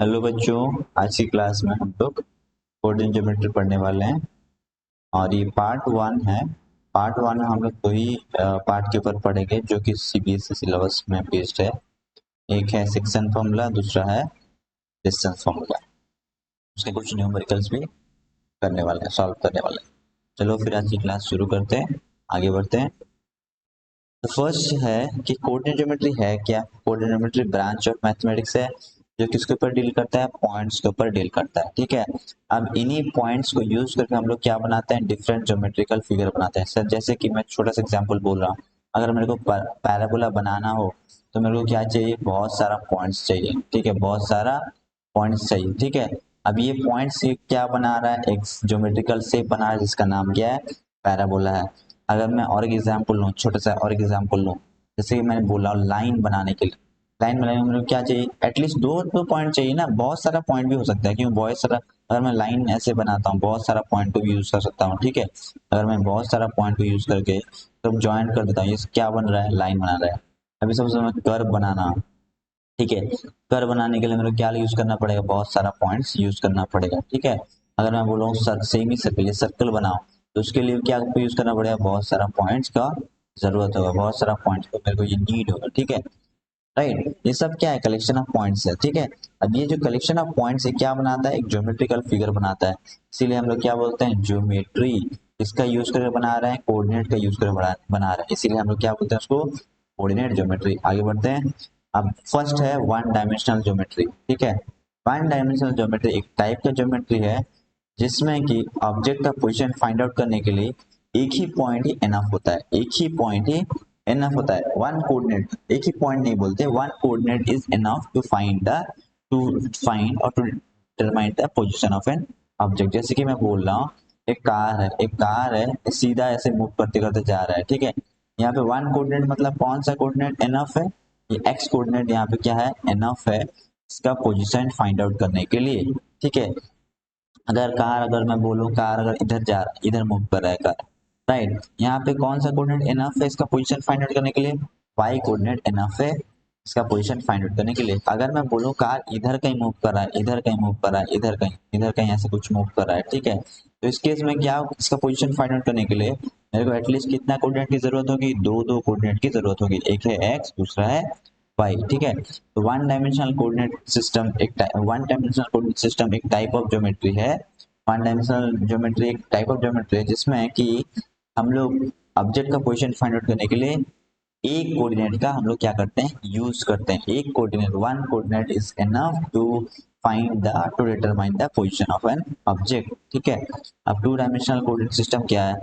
Hello बच्चों, आज की क्लास में हम लोग कोऑर्डिनेट ज्योमेट्री पढ़ने वाले हैं और ये पार्ट वन है। पार्ट वन में हम लोग दो ही पार्ट के ऊपर पढ़ेंगे जो कि सीबीएसई सिलेबस में बेस्ड है। एक है सेक्शन फॉर्मूला, दूसरा है डिस्टेंस फॉर्मूला। उसके कुछ न्यूमेरिकल्स भी करने वाले हैं, सॉल्व करने वाले हैं। चलो फिर आज की क्लास शुरू करते हैं, आगे बढ़ते हैं। तो फर्स्ट है कि कोऑर्डिनेट ज्योमेट्री है क्या। Coordinate geometry branch of mathematics है जो किसके ऊपर डील करता है, पॉइंट्स के ऊपर डील करता है। ठीक है, अब इन्हीं पॉइंट्स को यूज करके हम लोग क्या बनाते हैं, डिफरेंट ज्योमेट्रिकल फिगर बनाते हैं। सर जैसे कि मैं छोटा सा एग्जांपल बोल रहा हूँ, अगर मेरे को पैराबोला बनाना हो तो मेरे को क्या चाहिए, बहुत सारा पॉइंट्स चाहिए। ठीक है, बहुत सारा पॉइंट्स चाहिए। ठीक है, अब ये पॉइंट्स क्या बना रहा है, एक ज्योमेट्रिकल शेप बना रहा है जिसका नाम क्या है, पैराबोला है। अगर मैं और एक एग्जांपल लूँ, छोटा सा और एक एग्जांपल लूँ, जैसे कि मैंने बोला लाइन बनाने के लिए, लाइन बनाने में क्या चाहिए, एटलीस्ट दो दो पॉइंट चाहिए ना। बहुत सारा पॉइंट भी हो सकता है, क्योंकि बहुत सारा, अगर मैं लाइन ऐसे बनाता हूँ बहुत सारा पॉइंट को भी यूज कर सकता हूँ। ठीक है, अगर मैं बहुत सारा पॉइंट को यूज करके तो ज्वाइन कर देता हूँ, ये क्या बन रहा है, लाइन बना रहा है। अभी सबसे मैं कर्व बनाना, ठीक है, कर्व बनाने के लिए मेरे को क्या यूज करना पड़ेगा, बहुत सारा पॉइंट्स यूज करना पड़ेगा। ठीक है, अगर मैं बोल रहा हूँ सेमी सर्कल या सर्कल बनाओ तो उसके लिए क्या यूज करना पड़ेगा, बहुत सारा पॉइंट्स का जरूरत होगा, बहुत सारा पॉइंट्स का मेरे को ये नीड होगा। ठीक है, राइट, ये सब क्या है, कलेक्शन ऑफ पॉइंट्स है। ठीक है, अब ये जो कलेक्शन ऑफ पॉइंट्स है क्या बनाता है, एक ज्योमेट्रिकल फिगर बनाता है। इसीलिए हम लोग क्या बोलते हैं, ज्योमेट्री। इसका यूज करके बना रहे हैं, कोऑर्डिनेट का यूज करके बना रहे हैं, इसीलिए हम लोग क्या बोलते हैं उसको, कोऑर्डिनेट ज्योमेट्री। आगे बढ़ते हैं। अब फर्स्ट है वन डायमेंशनल ज्योमेट्री। ठीक है, वन डायमेंशनल ज्योमेट्री एक टाइप का ज्योमेट्री है जिसमें कि ऑब्जेक्ट का पोजीशन फाइंड आउट करने के लिए एक ही पॉइंट ही एनफ होता है, एक ही पॉइंट ही एनफ होता है। वन कोऑर्डिनेट, एक ही पॉइंट नहीं बोलते, one coordinate is enough to find or to determine the position of an object. जैसे कि मैं बोल रहा हूँ, एक कार है सीधा ऐसे मूव करते करते जा रहा है। ठीक है, यहाँ पे वन कोऑर्डिनेट मतलब कौन सा कोऑर्डिनेट एनफ है, ये एक्स कोऑर्डिनेट यहाँ पे क्या है, एनफ है इसका पोजीशन फाइंड आउट करने के लिए। ठीक है, अगर मैं बोलूँ कार अगर इधर जा रहा है, इधर मूव कर रहा है कार, राइट, यहाँ पे कौन सा कोऑर्डिनेट एनफ है इसका पोजीशन फाइंड आउट करने के लिए, वाई कोऑर्डिनेट एनफ है इसका पोजीशन फाइंड आउट करने के लिए। अगर मैं बोलूँ कार इधर कहीं मूव कर रहा है, इधर कहीं मूव कर रहा है, इधर कहीं ऐसे कुछ मूव कर रहा है, ठीक है, तो इस केस में क्या इसका पोजीशन फाइंड आउट करने के लिए मेरे को एटलीस्ट कितना कोऑर्डिनेट की जरूरत होगी, दो दो कोऑर्डिनेट की जरूरत होगी, एक है एक्स दूसरा है वाई। ठीक है, तो वन डायमेंशनल कोऑर्डिनेट सिस्टम एक टाइप ऑफ ज्योमेट्री है। वन डायमेंशनल ज्योमेट्री एक टाइप ऑफ ज्योमेट्री है जिसमें कि हम लोग ऑब्जेक्ट का पोजीशन फाइंड आउट करने के लिए एक कोऑर्डिनेट का हम लोग क्या करते हैं, यूज करते हैं। एक coordinate, one coordinate is enough to determine the position of an object. ठीक है, अब टू डायमेंशनल कोऑर्डिनेट सिस्टम क्या है,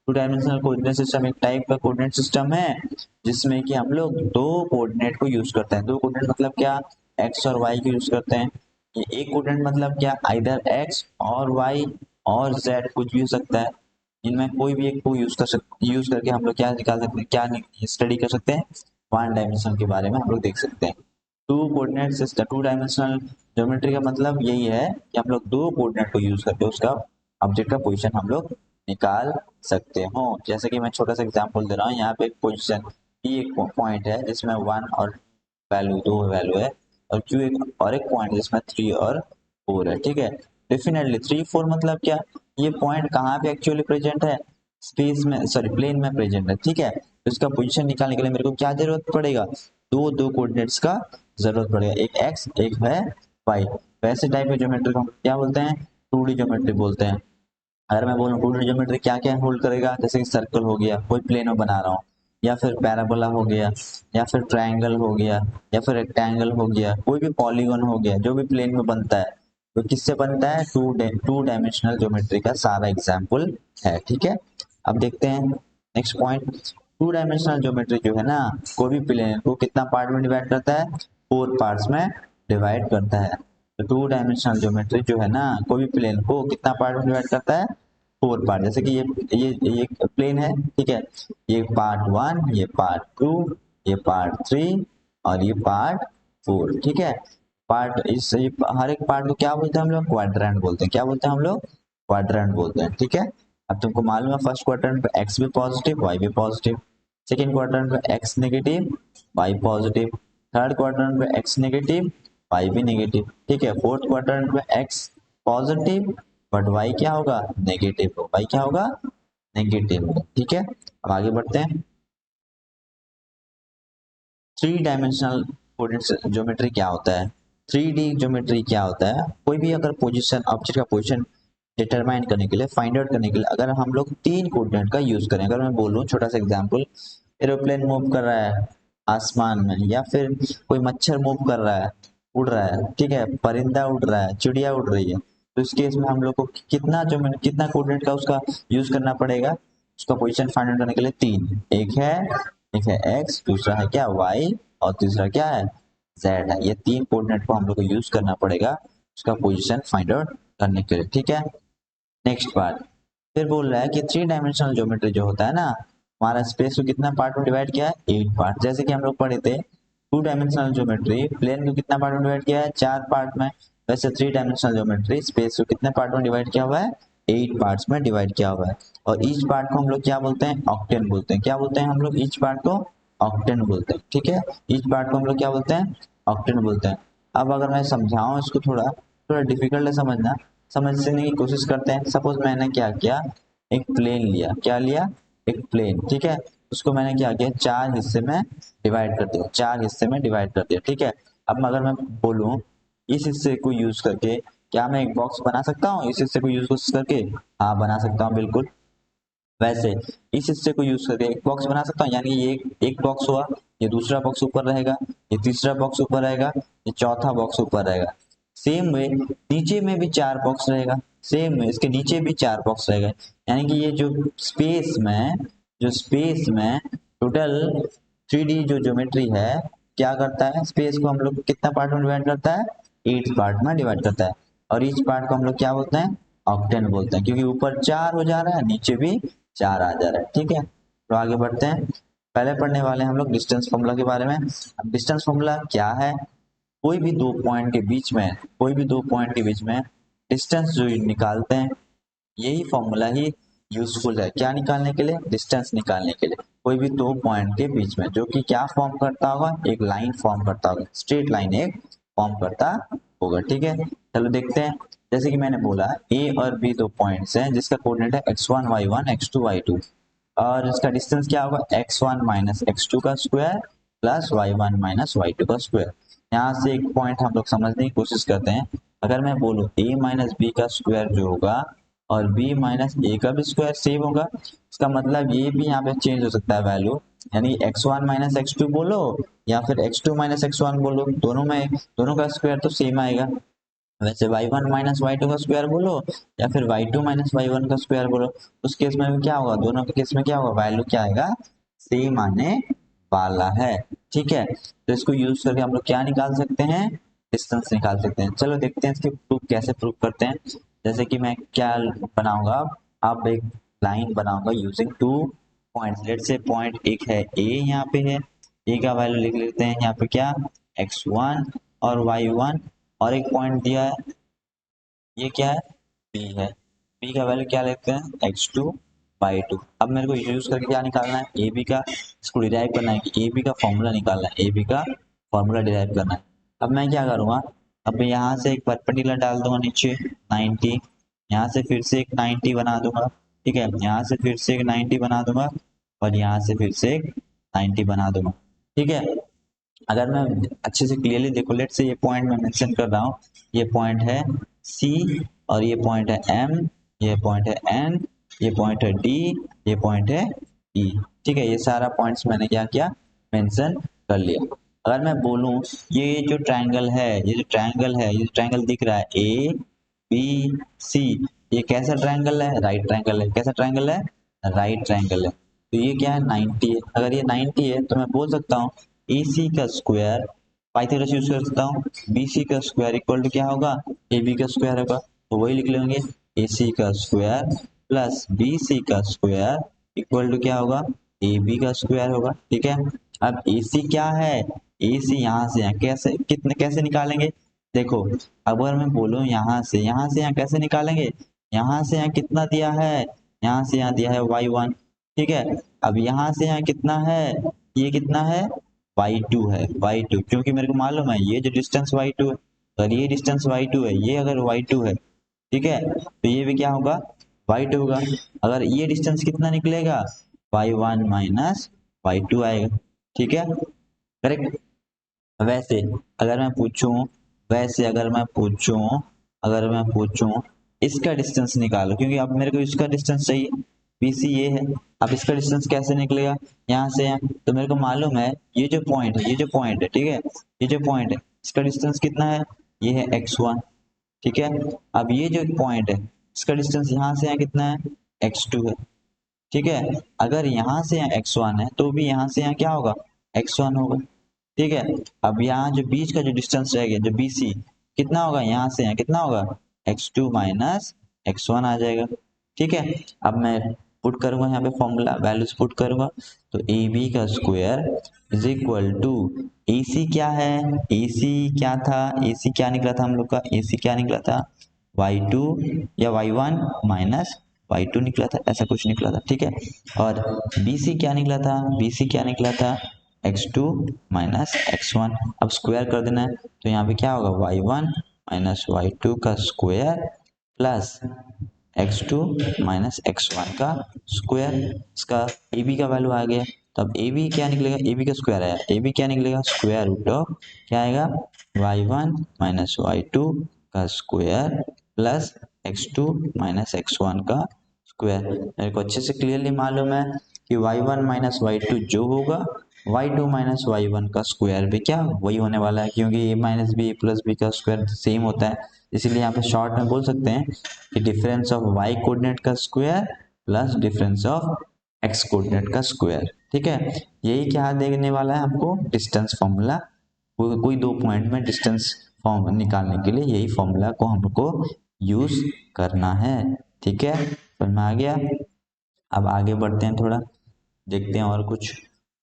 टू डायमेंशनल कोऑर्डिनेट सिस्टम एक टाइप का कोऑर्डिनेट सिस्टम है जिसमें कि हम लोग दो कोऑर्डिनेट को यूज करते हैं। दो कोऑर्डिनेट मतलब क्या, एक्स और वाई को यूज करते हैं। ये एक कोऑर्डिनेट मतलब क्या, आइदर एक्स और वाई और जेड कुछ भी हो सकता है, इनमें कोई भी एक को यूज करके हम लोग क्या निकाल सकते हैं, क्या स्टडी कर सकते हैं, वन डायमेंशन के बारे में हम लोग देख सकते हैं। Two coordinate system, two dimensional geometry का मतलब यही है कि हम लोग दो कोऑर्डिनेट को यूज करके उसका ऑब्जेक्ट का पोजीशन हम लोग निकाल सकते हो। जैसे कि मैं छोटा सा एग्जांपल दे रहा हूँ, यहाँ पे एक पोजीशन पी एक पॉइंट है जिसमें वन और दो वैल्यू है, और क्यू एक पॉइंट जिसमें थ्री और फोर है। ठीक है, डेफिनेटली थ्री फोर मतलब क्या, ये पॉइंट कहाँ पे एक्चुअली प्रेजेंट है, स्पेस में, सॉरी प्लेन में प्रेजेंट है। ठीक है, तो इसका पोजीशन निकालने के लिए मेरे को क्या जरूरत पड़ेगा, दो दो कोऑर्डिनेट्स का जरूरत पड़ेगा, एक एक्स एक है वाई। वैसे टाइप के ज्योमेट्री को हम क्या बोलते हैं, टू डी ज्योमेट्री बोलते हैं। अगर मैं बोलूँ टू डी ज्योमेट्री क्या क्या होल्ड करेगा, जैसे कि सर्कल हो गया, कोई प्लेन में बना रहा हूँ, या फिर पैराबोला हो गया, या फिर ट्रायंगल हो गया, या फिर रेक्टेंगल हो गया, कोई भी पॉलीगन हो गया, जो भी प्लेन में बनता है तो किससे बनता है, टू डायमेंशनल ज्योमेट्री का सारा एग्जाम्पल है। ठीक है, अब देखते हैं next point. To dimensional geometry जो है ना, कोई भी प्लेन को कितना पार्ट में डिवाइड करता है, फोर पार्ट्स में डिवाइड करता है। तो टू डायमेंशनल ज्योमेट्री जो है ना, कोई भी प्लेन को कितना पार्ट में डिवाइड करता है, फोर पार्ट। जैसे कि ये प्लेन है, ठीक है, ये पार्ट वन, ये पार्ट टू, ये पार्ट थ्री और ये पार्ट फोर। ठीक है, पार्ट इस हर एक पार्ट को क्या बोलते हैं हम लोग, क्वाड्रेंट बोलते हैं। क्या बोलते हैं हम लोग, क्वाड्रेंट बोलते हैं। ठीक है, अब तुमको मालूम है फर्स्ट क्वाड्रेंट पे एक्स भी पॉजिटिव वाई भी पॉजिटिव, सेकेंड क्वाड्रेंट पे X negative Y positive, third quadrant पे एक्स नेगेटिव वाई भी नेगेटिव। ठीक है, फोर्थ क्वाड्रेंट में एक्स पॉजिटिव बट वाई क्या होगा, नेगेटिव। वाई क्या होगा, नेगेटिव। ठीक है, अब आगे बढ़ते हैं। थ्री डायमेंशनल कोऑर्डिनेट ज्योमेट्री क्या होता है, थ्री डी ज्योमेट्री क्या होता है, कोई भी अगर पोजीशन ऑब्जेक्ट का पोजीशन डिटरमाइन करने के लिए, फाइंड आउट करने के लिए अगर हम लोग तीन कोऑर्डिनेट का यूज करें। अगर मैं बोलूँ छोटा सा एग्जांपल, एरोप्लेन मूव कर रहा है आसमान में, या फिर कोई मच्छर मूव कर रहा है, उड़ रहा है, ठीक है, परिंदा उड़ रहा है, चिड़िया उड़ रही है, तो इस केस में हम लोग को कितना कोऑर्डिनेट का उसका यूज करना पड़ेगा, उसका पोजीशन फाइंड आउट करने के लिए तीन। एक है एक्स, दूसरा है क्या वाई, और तीसरा क्या है जेड है। ये तीन कोऑर्डिनेट को हम लोग को यूज करना पड़ेगा उसका पोजीशन फाइंड आउट करने के लिए। ठीक है, नेक्स्ट पार्ट फिर बोल रहा है कि थ्री डायमेंशनल ज्योमेट्री जो होता है ना, हमारा स्पेस को कितना पार्ट में डिवाइड किया है, 8 पार्ट। जैसे कि हम लोग पढ़े थे टू डायमेंशनल ज्योमेट्री प्लेन को कितना पार्ट में डिवाइड किया है, 4 पार्ट में। वैसे थ्री डायमेंशनल ज्योमेट्री स्पेस को कितने पार्ट में डिवाइड किया हुआ है, 8 पार्ट्स में डिवाइड किया हुआ है। और ईच पार्ट को हम लोग क्या बोलते हैं, ऑक्टेन बोलते हैं। क्या बोलते हैं हम लोग ईच पार्ट को, ऑक्टेन बोलते हैं। ठीक है, ईच पार्ट को हम लोग क्या बोलते हैं, ऑक्टेन बोलते हैं। अब अगर मैं समझाऊं इसको, थोड़ा थोड़ा डिफिकल्ट है समझना, समझने की कोशिश करते हैं। सपोज मैंने क्या किया, एक प्लेन लिया, क्या लिया, एक प्लेन। ठीक है, उसको मैंने क्या किया, चार हिस्से में डिवाइड कर दिया, चार हिस्से में डिवाइड कर दिया। ठीक है, अब अगर मैं बोलूं इस हिस्से को यूज करके क्या मैं एक बॉक्स बना सकता हूँ, इस हिस्से को यूज करके, हाँ बना सकता हूँ बिल्कुल। वैसे इस हिस्से को यूज करके एक बॉक्स बना सकता हूँ, यानी ये एक बॉक्स हुआ, ये दूसरा बॉक्स ऊपर रहेगा, ये तीसरा बॉक्स ऊपर रहेगा, ये चौथा बॉक्स ऊपर रहेगा। सेम वे नीचे में भी चार बॉक्स रहेगा, सेम वे इसके नीचे भी चार बॉक्स रहेगा। यानी कि ये जो स्पेस में टोटल थ्री डी जो ज्योमेट्री है क्या करता है, स्पेस को हम लोग कितना पार्ट में डिवाइड करता है, 8 पार्ट में डिवाइड करता है। और ईच पार्ट को हम लोग क्या बोलते हैं, ऑक्टेन बोलते हैं, क्योंकि ऊपर चार हो जा रहा है, नीचे भी चार आ जा रहा है। ठीक है, तो आगे बढ़ते हैं। पहले पढ़ने वाले हैं हम लोग डिस्टेंस फॉर्मूला के बारे में। अब डिस्टेंस फॉर्मूला क्या है, कोई भी दो पॉइंट के बीच में, कोई भी दो पॉइंट के बीच में डिस्टेंस जो निकालते हैं, यही फॉर्मूला ही यूजफुल है। क्या निकालने के लिए, डिस्टेंस निकालने के लिए। कोई भी दो पॉइंट के बीच में जो कि क्या फॉर्म करता होगा, एक लाइन फॉर्म करता होगा, स्ट्रेट लाइन एक फॉर्म करता होगा। ठीक है, चलो देखते हैं। जैसे कि मैंने बोला ए और बी दो पॉइंट्स हैं जिसका कोऑर्डिनेट है x1 y1 x2 y2, और इसका डिस्टेंस क्या होगा, x1 माइनस x2 का square plus y1 minus y2 का स्क्वायर। यहाँ से एक पॉइंट हम लोग समझने की कोशिश करते हैं। अगर मैं बोलूँ a माइनस बी का स्क्वायर जो होगा और b माइनस ए का भी स्क्वायर सेम होगा, इसका मतलब ये भी यहाँ पे चेंज हो सकता है वैल्यू, यानी x1 माइनस x2 बोलो या फिर x2 माइनस x1 बोलो, दोनों का स्क्वायर तो सेम आएगा। वैसे y1 माइनस y2 का स्क्वायर बोलो या फिर y2 माइनस y1 का स्क्वायर बोलो, उस केस में भी क्या होगा, दोनों के केस में क्या होगा, वैल्यू क्या आएगा, सेम आने वाला है। ठीक है, तो इसको यूज करके हम लोग क्या निकाल सकते हैं, डिस्टेंस निकाल सकते हैं। चलो देखते हैं इसके प्रूफ कैसे प्रूफ करते हैं। जैसे कि मैं क्या बनाऊंगा, अब एक लाइन बनाऊंगा यूजिंग टू पॉइंट्स। लेट से पॉइंट एक है ए, यहाँ पे है ए का वैल्यू लिख लेते हैं यहाँ पे क्या, x1 और y1, और एक पॉइंट दिया है ये क्या है, बी है, बी का वैल्यू क्या लेते हैं, x2 y2। अब मेरे को यूज करके क्या निकालना है, ए बी का, इसको डिराइव करना है कि ए बी का फॉर्मूला निकालना है, ए बी का फॉर्मूला डिराइव करना है। अब मैं क्या करूँगा, अब मैं यहाँ से एक परपेंडिकुलर डाल दूंगा नीचे 90, यहाँ से फिर से एक 90 बना दूंगा। ठीक है, यहाँ से फिर से एक 90 बना दूंगा और यहाँ से फिर से एक 90 बना दूंगा। ठीक है, अगर मैं अच्छे से क्लियरली देखो, लेट से ये पॉइंट मैं मेंशन कर रहा हूँ, ये पॉइंट है सी और ये पॉइंट है एम, ये पॉइंट है एन, ये पॉइंट है डी, ये पॉइंट है ई। ठीक है, ये सारा पॉइंट्स मैंने क्या किया, मेंशन कर लिया। अगर मैं बोलूं ये जो ट्रायंगल है, ये जो ट्रायंगल दिख रहा है ए बी सी, ये कैसा ट्रायंगल है, राइट ट्रायंगल है। कैसा ट्रायंगल है, राइट ट्रायंगल है। तो ये क्या है, 90 है। अगर ये 90 है तो मैं बोल सकता हूँ ए सी का स्क्वायर, पाइथागोरस यूज कर सकता हूँ, बी सी का स्क्वायर इक्वल टू क्या होगा, ए बी का स्क्वायर होगा। तो वही लिख लेंगे, ए सी का स्क्वायर प्लस बी सी का स्क्वायर इक्वल टू क्या होगा, ए बी का स्क्वायर होगा। ठीक है, अब ए सी क्या है, ए सी यहाँ से यहाँ कैसे कितने कैसे निकालेंगे, देखो अगर मैं बोलूँ यहाँ से यहाँ कैसे निकालेंगे, यहाँ से यहाँ कितना दिया है, यहाँ से यहाँ दिया है y1। ठीक है, अब यहाँ से यहाँ कितना है, ये कितना है y2 है, y2, क्योंकि मेरे को मालूम है ये जो डिस्टेंस y2 है, अगर ये डिस्टेंस y2 है, ये अगर y2 है, ठीक है, तो ये भी क्या होगा, y2 होगा। अगर ये डिस्टेंस कितना निकलेगा, y1 माइनस y2 आएगा, ठीक है, करेक्ट। वैसे अगर मैं पूछूं वैसे अगर मैं पूछूं इसका डिस्टेंस निकालो, क्योंकि अब मेरे को इसका डिस्टेंस चाहिए, BC ये है। अब इसका डिस्टेंस कैसे निकलेगा, यहाँ से यहाँ, तो मेरे को मालूम है ये जो पॉइंट है, ठीक है, ये जो पॉइंट है इसका डिस्टेंस कितना है, ये है x1, ठीक है। अब ये जो पॉइंट है इसका डिस्टेंस यहाँ से यहाँ कितना है, x2 है, ठीक है। अगर यहाँ से यहाँ x1 है तो भी यहाँ से यहाँ क्या होगा, x1 होगा, ठीक है। अब यहाँ जो बीच का जो डिस्टेंस रह गया, जो BC कितना होगा, यहाँ से यहाँ कितना होगा, x2 माइनस x1 आ जाएगा, ठीक है। अब मैं पुट करूंगा यहाँ पे फॉर्मूला वैल्यूज पुट करूंगा, तो AB का square is equal to AC क्या है, AC क्या था, AC क्या निकला था हम लोग का, AC क्या निकला था, y2 या y1 माइनस y2 निकला था, ऐसा कुछ निकला था, ठीक है। और BC क्या निकला था, BC क्या निकला था, x2 माइनस x1। अब स्क्वायर कर देना है, तो यहाँ पे क्या होगा, y1 माइनस y2 का square plus x2 minus x1 का स्क्वायर, इसका AB का वैल्यू आ गया। तो अब AB क्या निकलेगा, AB का स्क्वायर आया, AB क्या निकलेगा, स्क्वायर रूट ऑफ क्या आएगा, y1 माइनस y2 का square plus x2 minus x1 का स्क्वायर। मेरे को अच्छे से क्लियरली मालूम है कि y1 माइनस y2 जो होगा y2 माइनस y1 का स्क्वायर भी क्या वही होने वाला है, क्योंकि a minus B plus B का स्क्वायर सेम होता है। इसीलिए यहाँ पे शॉर्ट में बोल सकते हैं कि डिफरेंस ऑफ y कोऑर्डिनेट का square plus difference of x coordinate का स्क्वायर, ठीक है। यही क्या देने वाला है हमको, डिस्टेंस फॉर्मूला। कोई दो पॉइंट में डिस्टेंस फॉर्म निकालने के लिए यही फॉर्मूला को हमको यूज करना है, ठीक है, समझ में आ गया। अब आगे बढ़ते हैं, थोड़ा देखते हैं और कुछ।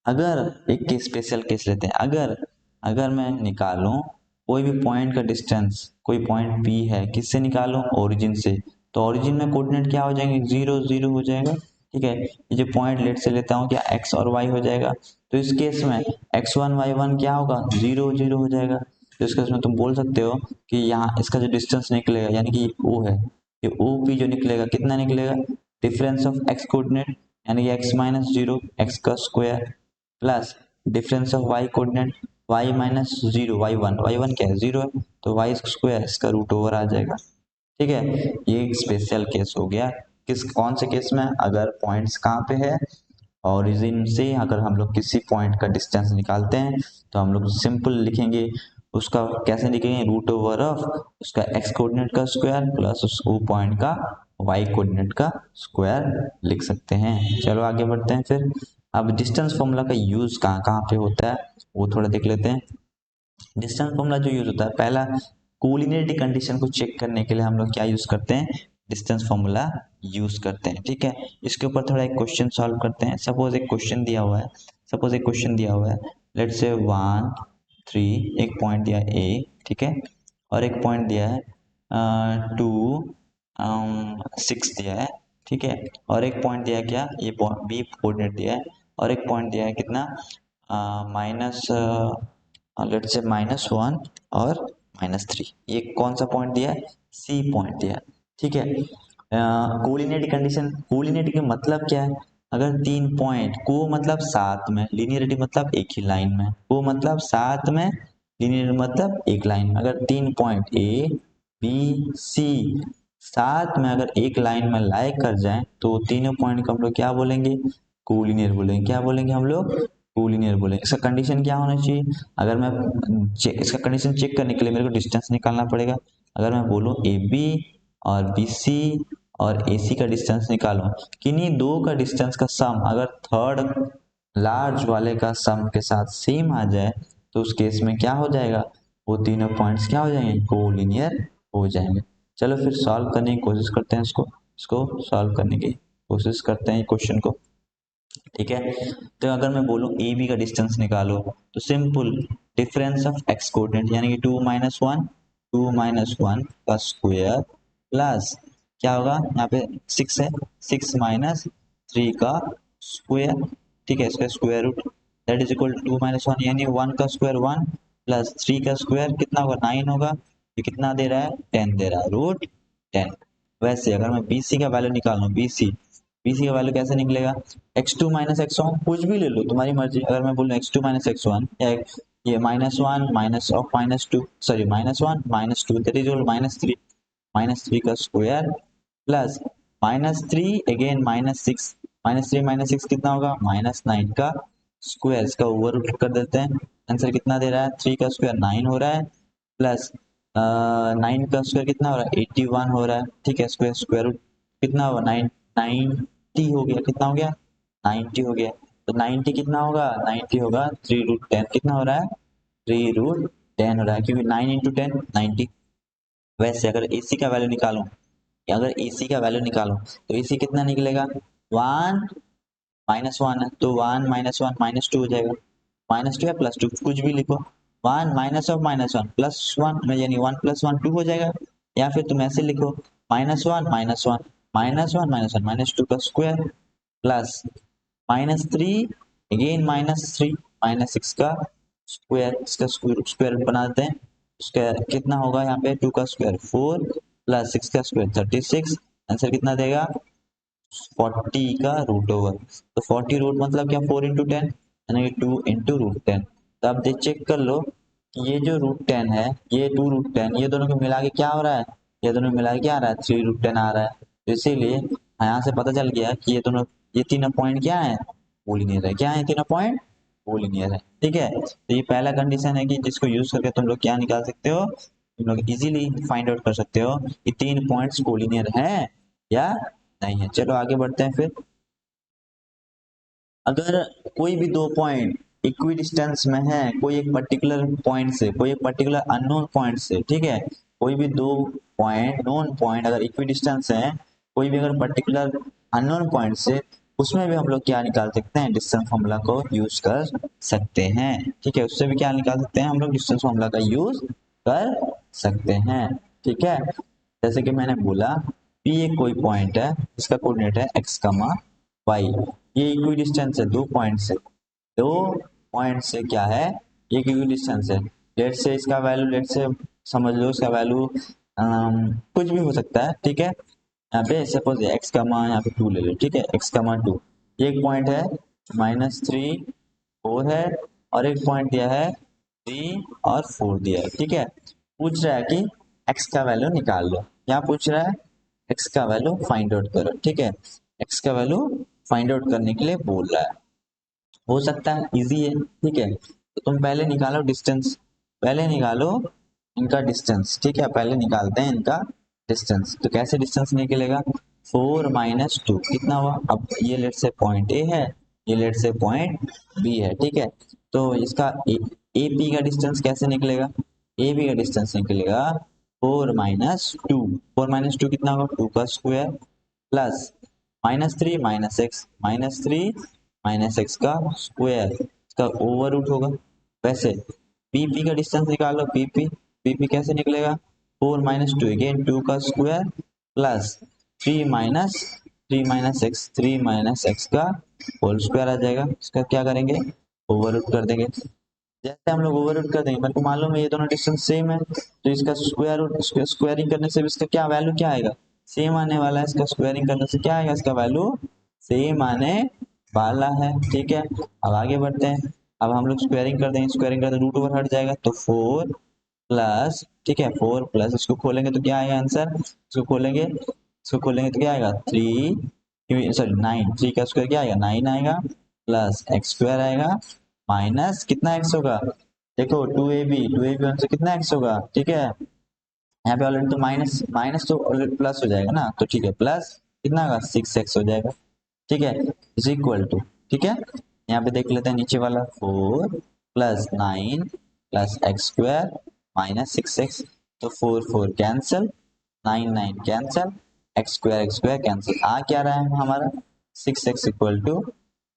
अगर एक स्पेशल केस लेते हैं, अगर अगर मैं निकालूं कोई भी पॉइंट का डिस्टेंस, कोई पॉइंट P है, किससे निकालूं, ओरिजिन से, तो ओरिजिन में कोऑर्डिनेट क्या हो जाएंगे, 0 0 हो जाएगा, ठीक है। ये जो पॉइंट लेट से लेता हूँ क्या x और y हो जाएगा, तो इस केस में x1 y1 क्या होगा, 0 0 हो जाएगा। तो इस केस में तुम बोल सकते हो कि यहाँ इसका जो डिस्टेंस निकलेगा, यानी कि O है, ये OP जो निकलेगा कितना निकलेगा, डिफरेंस ऑफ x कोऑर्डिनेट यानी कि x माइनस जीरो एक्स का square plus difference of y coordinate y minus zero Y one क्या है, जीरो है, तो y स्क्वायर इसका रूट ओवर आ जाएगा, ठीक है। ये एक स्पेशल केस हो गया, कौन से केस में, अगर पॉइंट्स कहाँ पे है, ओरिजिन से अगर हम लोग किसी पॉइंट का डिस्टेंस निकालते हैं तो हम लोग सिंपल लिखेंगे, उसका कैसे लिखेंगे, रूट ओवर ऑफ उसका x कोऑर्डिनेट का स्क्वायर प्लस उस वो पॉइंट का y कोऑर्डिनेट का स्क्वायर लिख सकते हैं। चलो आगे बढ़ते हैं फिर। अब डिस्टेंस फॉर्मूला का यूज कहाँ कहाँ पे होता है वो थोड़ा देख लेते हैं। डिस्टेंस फॉर्मूला जो यूज होता है, पहला कोलिनियरिटी कंडीशन को चेक करने के लिए हम लोग क्या यूज करते हैं, डिस्टेंस फॉर्मूला यूज करते हैं, ठीक है। इसके ऊपर थोड़ा एक क्वेश्चन सॉल्व करते हैं। सपोज एक क्वेश्चन दिया हुआ है, लेट से 1 3 एक पॉइंट दिया है A, ठीक है, और एक पॉइंट दिया है 2 6 दिया है, ठीक है, और एक पॉइंट दिया है क्या, ये B कोऑर्डिनेट दिया है, और एक पॉइंट दिया है कितना, माइनस लेट से -1 और -3। ये कौन सा पॉइंट दिया है, C पॉइंट दिया है, ठीक है। कोलिनियरिटी कंडीशन, कोलिनियरिटी का मतलब क्या है, अगर तीन पॉइंट को मतलब साथ में, लीनियरिटी मतलब एक ही लाइन में, को मतलब साथ में, लीनियर मतलब एक लाइन में, अगर तीन पॉइंट A B C साथ में अगर एक लाइन में लाई कर जाए तो तीनों पॉइंट को हम लोग क्या बोलेंगे, कोलिनियर बोलेंगे। क्या बोलेंगे हम लोग, कोलिनियर बोलेंगे। इसका कंडीशन क्या होना चाहिए, अगर मैं इसका कंडीशन चेक करने के लिए मेरे को डिस्टेंस निकालना पड़ेगा। अगर मैं बोलूँ AB और BC और AC का डिस्टेंस निकालो, किन्हीं दो का डिस्टेंस का सम अगर थर्ड लार्ज वाले का सम के साथ सेम आ जाए तो उस केस में क्या हो जाएगा, वो तीनों पॉइंट्स क्या हो जाएंगे, कोलिनियर हो जाएंगे। चलो फिर सॉल्व करने की कोशिश करते हैं, इसको सॉल्व करने की कोशिश करते हैं क्वेश्चन को, ठीक है। तो अगर मैं बोलूं AB का डिस्टेंस निकालो, तो simple difference of x coordinate यानी कि 2 माइनस वन का स्क्वायर प्लस क्या होगा, यहाँ पे 6 है, 6 माइनस 3 का स्क्वायर, ठीक है, इसका square root that is equal to 2 minus 1 यानी 1 का स्क्वायर 1 प्लस 3 का स्क्वायर कितना होगा, 9 होगा, ये कितना दे रहा है, 10 दे रहा है, √10। वैसे अगर मैं BC का वैल्यू निकालूं, BC का वैल्यू कैसे निकलेगा, x2 माइनस x1, कुछ भी ले लो तुम्हारी मर्जी। अगर मैं बोलूँ x2 माइनस x1 या ये -1 minus of -2, sorry -1 -2 that is -3, -3 का स्क्वायर प्लस -3 अगेन -6, -3 -6 कितना होगा, -9 का स्क्वायर। इसका ओवर रूट कर देते हैं, आंसर कितना दे रहा है, 3 का स्क्वायर 9 हो रहा है, प्लस 9 का स्क्वायर कितना हो रहा है, 81 हो रहा है, ठीक है। स्क्वायर स्क्वायर रूट कितना होगा, 90 हो गया, कितना हो गया, 90 हो गया। तो 90 कितना होगा, 90 होगा 3√10, कितना हो रहा है, 3√10 हो रहा है, क्योंकि 9 इंटू 10 90। वैसे अगर AC का वैल्यू निकालूं, अगर AC का वैल्यू निकालूं तो AC कितना निकलेगा, 1 -1 है तो 1 -1 -2 हो जाएगा, -2 या +2 कुछ भी लिखो, 1 माइनस ऑफ -1 +1 यानी 1 + 1 2 हो जाएगा। या फिर तुम ऐसे लिखो -1 -1 -1 -2 का स्क्वायर प्लस -3 अगेन -3 -6 का स्क्वायर, इसका स्क्वायर बना देते हैं। उसका कितना होगा यहाँ पे, 2 का स्क्वायर 4 प्लस 6 का स्क्वायर 36, आंसर कितना देगा, 40 का √ओवर। तो 40 रूट मतलब क्या, 4 इंटू 10 यानी 2 इंटू √10। तो आप देख चेक कर लो कि ये जो √10 है, ये 2√10, ये दोनों को मिला के क्या हो रहा है, ये दोनों मिला के क्या आ रहा है, 3√10 आ रहा है। तो इसीलिए यहाँ से पता चल गया कि ये दोनों, ये तीनों पॉइंट क्या है, कोलिनियर है। क्या है तीनों पॉइंट, कोलिनियर है, ठीक है। तो ये पहला कंडीशन है कि जिसको यूज करके तुम लोग क्या निकाल सकते हो, तुम लोग इजीली फाइंड आउट कर सकते हो कि तीन पॉइंट्स कोलिनियर हैं या नहीं है। चलो आगे बढ़ते हैं फिर। अगर कोई भी दो पॉइंट इक्वी डिस्टेंस में है, कोई एक पर्टिकुलर पॉइंट से, कोई एक पर्टिकुलर अननोन पॉइंट से, ठीक है, कोई भी दो पॉइंट नोन पॉइंट अगर इक्वी डिस्टेंस है, कोई भी अगर पर्टिकुलर अननोन पॉइंट से, उसमें भी हम लोग क्या निकाल सकते हैं, डिस्टेंस फॉर्मूला को यूज कर सकते हैं, ठीक है। उससे भी क्या निकाल सकते हैं हम लोग, डिस्टेंस फॉर्मूला का यूज कर सकते हैं, ठीक है। जैसे कि मैंने बोला P एक कोई पॉइंट है, इसका कोऑर्डिनेट है x, y, ये इक्वी डिस्टेंस है दो पॉइंट से, दो पॉइंट से क्या है, ये इक्वी डिस्टेंस है। लेट से इसका वैल्यू, लेट से समझ लो इसका वैल्यू कुछ भी हो सकता है, ठीक है। यहाँ पे सपोज x, यहाँ पे 2 ले लो, ठीक है, x, 2, ये एक पॉइंट है -3 4 है, और एक पॉइंट दिया है 3 और 4 दिया है, ठीक है। पूछ रहा है कि x का वैल्यू निकाल लो, यहाँ पूछ रहा है x का वैल्यू फाइंड आउट करो, ठीक है। x का वैल्यू फाइंड आउट करने के लिए बोल रहा है, हो सकता है इजी है, ठीक है। तो तुम पहले निकालो डिस्टेंस, पहले निकालो इनका डिस्टेंस, ठीक है, पहले निकालते हैं इनका डिस्टेंस। तो कैसे डिस्टेंस निकलेगा, 4 - 2 कितना हुआ, अब ये लेट से पॉइंट ए है, ये लेट से पॉइंट बी है, ठीक है। तो इसका ए पी का डिस्टेंस कैसे निकलेगा, ए बी का डिस्टेंस निकलेगा 4 - 2, 4 - 2 कितना होगा, 2 का स्क्वायर प्लस -3 -x, -3 - x का स्क्वायर, इसका ओवर रूट होगा। वैसे पीपी का डिस्टेंस निकालो, पीपी, पीपी कैसे निकलेगा, 4 - 2 अगेन 2 का स्क्वायर प्लस 3 - x का होल स्क्वायर आ जाएगा। इसका क्या करेंगे, ओवर रूट कर देंगे। जैसे हम लोग ओवर रूट कर देंगे, मेरे को मालूम है ये दोनों डिस्टेंस सेम है, तो इसका स्क्वायर रूट, स्क्वायरिंग करने से इसका क्या वैल्यू क्या आएगा, सेम आने वाला है। इसका स्क्वायरिंग करने से क्या आएगा, इसका वैल्यू सेम आने वाला है, ठीक है। अब आगे बढ़ते हैं, अब हम लोग स्क्वायरिंग कर देंगे, स्क्वायरिंग करते √ ओवर हट जाएगा, तो 4 प्लस, ठीक है, 4 प्लस, इसको खोलेंगे तो क्या आएगा आंसर, इसको खोलेंगे तो क्या आएगा 3, सॉरी 9, 3 का स्क्वायर क्या आएगा 9 आएगा, प्लस x स्क्वायर आएगा, माइनस कितना x होगा, देखो 2ab से कितना x होगा, ठीक है। यहाँ पे ऑलरेडी तो माइनस माइनस तो ऑलरेडी प्लस हो जाएगा ना, तो ठीक है, प्लस कितना होगा 6x हो जाएगा, ठीक है, इज इक्वल टू, ठीक है। यहाँ पे देख लेते हैं नीचे वाला 4 plus 9 plus x square -6x, तो 4 4 cancel, 9 9 cancel, x square cancel, आ क्या रहा है हमारा 6x इक्वल टू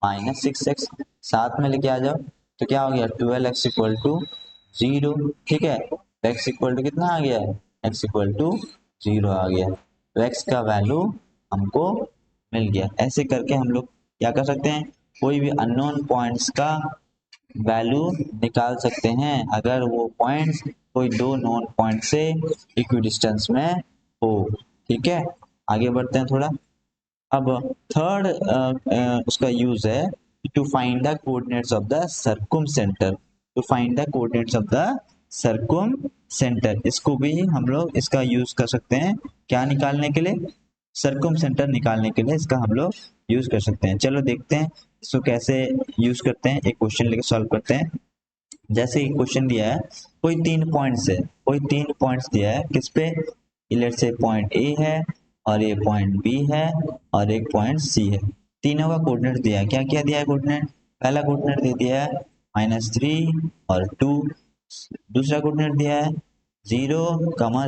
-6x, साथ में लेके आ जाओ तो क्या हो गया 12x इक्वल टू 0, ठीक है। तो x इक्वल टू कितना आ गया, x इक्वल टू 0 आ गया, तो x का वैल्यू हमको मिल गया। ऐसे करके हम लोग क्या कर सकते हैं, कोई भी अननोन पॉइंट्स का वैल्यू निकाल सकते हैं अगर वो पॉइंट्स कोई दो नोन पॉइंट से इक्वी डिस्टेंस में हो। ठीक है, आगे बढ़ते हैं थोड़ा। अब थर्ड उसका यूज है to find the coordinates of the circumcentre. To find the coordinates of the circumcentre, इसको भी हम लोग इसका यूज कर सकते हैं क्या निकालने के लिए, सर्कुम सेंटर निकालने के लिए इसका हम लोग यूज कर सकते हैं। चलो देखते हैं इसको कैसे यूज करते हैं, एक क्वेश्चन लेके सॉल्व करते हैं। जैसे कि क्वेश्चन दिया है, कोई तीन पॉइंट्स है, कोई तीन पॉइंट्स दिया है किस पे, लेट से पॉइंट ए है और ये पॉइंट बी है और एक पॉइंट सी है। तीनों का कोऑर्डिनेट दिया है, क्या क्या दिया है कोऑर्डिनेट, पहला कोऑर्डिनेट दे दिया है -3 और 2, दूसरा कोऑर्डिनेट दिया है 0,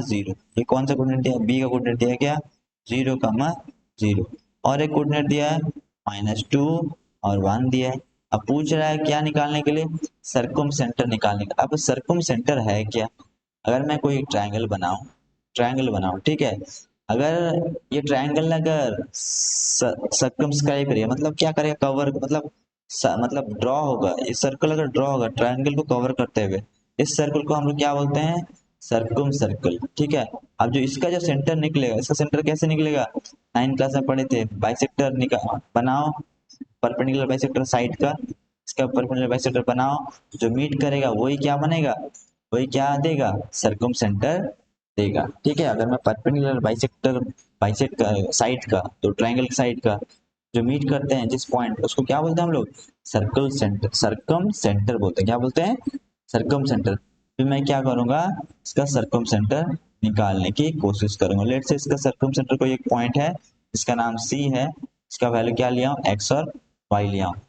0। ये कौन सा कोऑर्डिनेट दिया है, बी का कोऑर्डिनेट दिया है क्या, 0, 0। और एक कोऑर्डिनेट दिया है -2 और 1 दिया है। अब पूछ रहा है क्या निकालने के लिए, सर्कुम सेंटर निकालने का। अब सर्कुम सेंटर है क्या, अगर मैं कोई ट्रायंगल बनाऊं, ट्रायंगल बनाऊं, ठीक है, अगर ये ट्रायंगल अगर सर्कमस्क्राइब करेगा मतलब क्या करेगा, कवर मतलब मतलब ड्रॉ होगा, ये सर्कल अगर ड्रॉ होगा ट्रायंगल को कवर करते हुए, इस सर्कल को हम लोग क्या बोलते हैं, सर्कुम सर्कल। ठीक है, अब जो इसका जो सेंटर निकलेगा, इसका सेंटर कैसे निकलेगा, 9 क्लास में पढ़े थे, बाइसेक्टर निकाल बनाओ, परपेंडिकुलर बाइसेक्टर साइड का, इसका परपेंडिकुलर बाइसेक्टर बनाओ, जो मीट करेगा वही क्या बनेगा, वही क्या देगा, सर्कुम सेंटर देगा। ठीक है, अगर मैं परपेंडिकुलर बाइसेक्टर बाइसेक्ट का साइड का, तो ट्रायंगल साइड का जो मीट करते हैं जिस पॉइंट, उसको क्या बोलते हैं हम लोग, सर्कल सेंटर, सर्कम सेंटर बोलते हैं, क्या बोलते हैं, सर्कम सेंटर। फिर मैं क्या करूंगा, इसका सर्कम सेंटर निकालने की कोशिश करूंगा। लेट से इसका सर्कम सेंटर कोई एक पॉइंट है, इसका नाम सी है, इसका वैल्यू क्या लिया हूँ, एक्स और वाई लिया हूँ।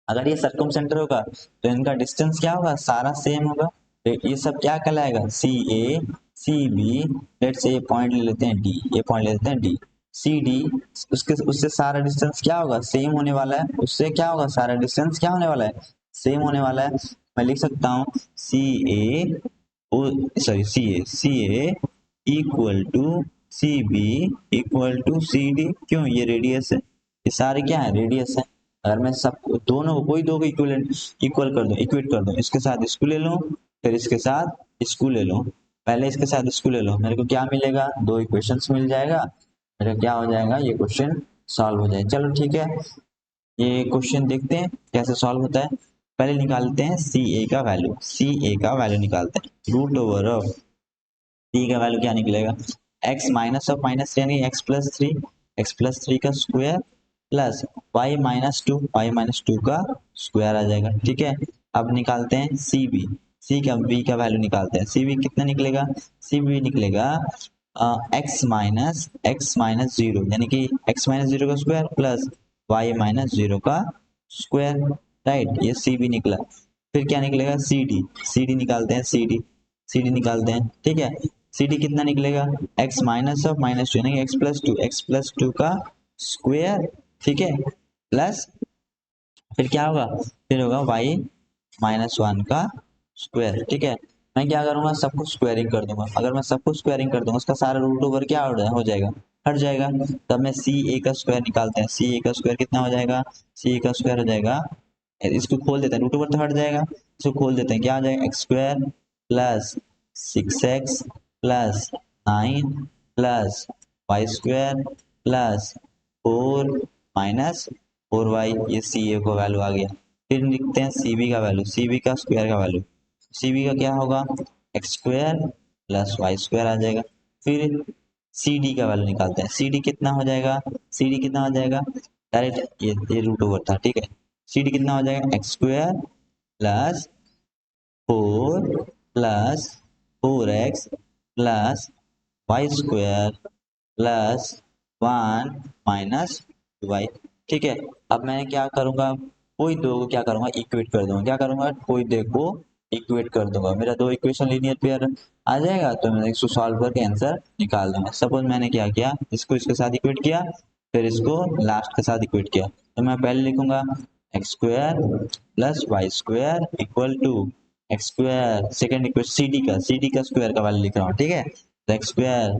अगर ये सर्कम सेंटर होगा तो इनका डिस्टेंस क्या होगा, सारा सेम होगा। तो ये सब क्या कहलाएगा, सी ए सी बी, लेट से ये पॉइंट ले लेते हैं डी, ये पॉइंट ले लेते हैं डी, सी डी, उसके उससे सारा डिस्टेंस क्या होगा, सेम होने वाला है, उससे क्या होगा, सारा डिस्टेंस क्या होने वाला है, सेम होने वाला है। मैं लिख सकता हूँ C A, sorry C A equal to C B equal to C D, क्यों, ये रेडियस है, ये सारे क्या है, रेडियस है। अगर मैं सब दोनों को, कोई दो को इक्वल कर दूं, इक्वेट कर दूं, इसके साथ इसको ले लो, फिर इसके साथ इसको ले लो, पहले इसके साथ इसको ले लो, मेरे को क्या मिलेगा, दो इक्वेशंस मिल जाएगा, मेरा क्या हो जाएगा, ये क्वेश्चन सॉल्व हो जाएगा। चलो ठीक है, ये क्वेश्चन देखते हैं कैसे सॉल्व होता है। पहले निकालते हैं सी ए का वैल्यू, सी ए का वैल्यू निकालते हैं, रूट ओवर ऑफ सी का वैल्यू क्या निकलेगा, एक्स माइनस ऑफ माइनस यानी एक्स प्लस थ्री का square plus Y minus two का स्क्वायर आ जाएगा। ठीक है, अब निकालते हैं सी बी, सी का बी का वैल्यू निकालते हैं, सी बी कितना निकलेगा, सी बी निकलेगा एक्स माइनस जीरो यानी कि एक्स माइनस जीरो का स्क्वायर प्लस वाई माइनस 0 का स्क्वायर, राइट, ये सी बी निकला। फिर क्या निकलेगा, सी डी निकालते हैं, सी डी निकालते हैं। ठीक है, सी डी कितना निकलेगा, X minus of minus two यानी एक्स प्लस टू का स्क्वायर, ठीक है, प्लस फिर क्या होगा, फिर होगा y-1 का स्क्वायर। ठीक है, मैं क्या करूंगा, सबको स्क्वायरिंग कर दूंगा, अगर मैं सबको स्क्वायरिंग कर दूंगा उसका सारा रूट ओवर क्या हो जाएगा, हट जाएगा। तब मैं सी ए का स्क्वायर निकालते हैं, सी ए का स्क्वायर कितना हो जाएगा, सी ए का स्क्वायर हो जाएगा, इसको खोल देते हैं, रूट ओवर तो हट जाएगा, इसको खोल देते हैं, क्या हो जाएगा, X square plus 6x plus 9 plus Y square plus 4 - 4y, ये सी ए का वैल्यू आ गया। फिर लिखते हैं सी बी का वैल्यू, सी बी का स्क्वायर का वैल्यू, सी बी का क्या होगा, x square plus Y square आ जाएगा। फिर सी डी का वैल्यू निकालते हैं, सी डी कितना हो जाएगा, सी डी कितना हो जाएगा, डायरेक्ट ये रूट ओवर था, ठीक है, सी डी कितना हो जाएगा, X square plus 4 + 4x plus Y square plus 1 - 2y। ठीक है, अब मैं क्या करूंगा, कोई दो को क्या करूंगा, इक्वेट कर दूंगा, क्या करूंगा, कोई दो को इक्वेट कर दूंगा, मेरा दो इक्वेशन लीनियर पेयर आ जाएगा, तो मैं इसको सॉल्व करके आंसर निकाल दूंगा। सपोज मैंने क्या किया, इसको इसके साथ इक्वेट किया, फिर इसको लास्ट के साथ इक्वेट किया, तो मैं पहले लिखूंगा x square plus Y square equal to X square, second equation C D का स्क्वायर का वैल्यू लिख रहा हूँ, ठीक है, तो एक्स स्क्वायर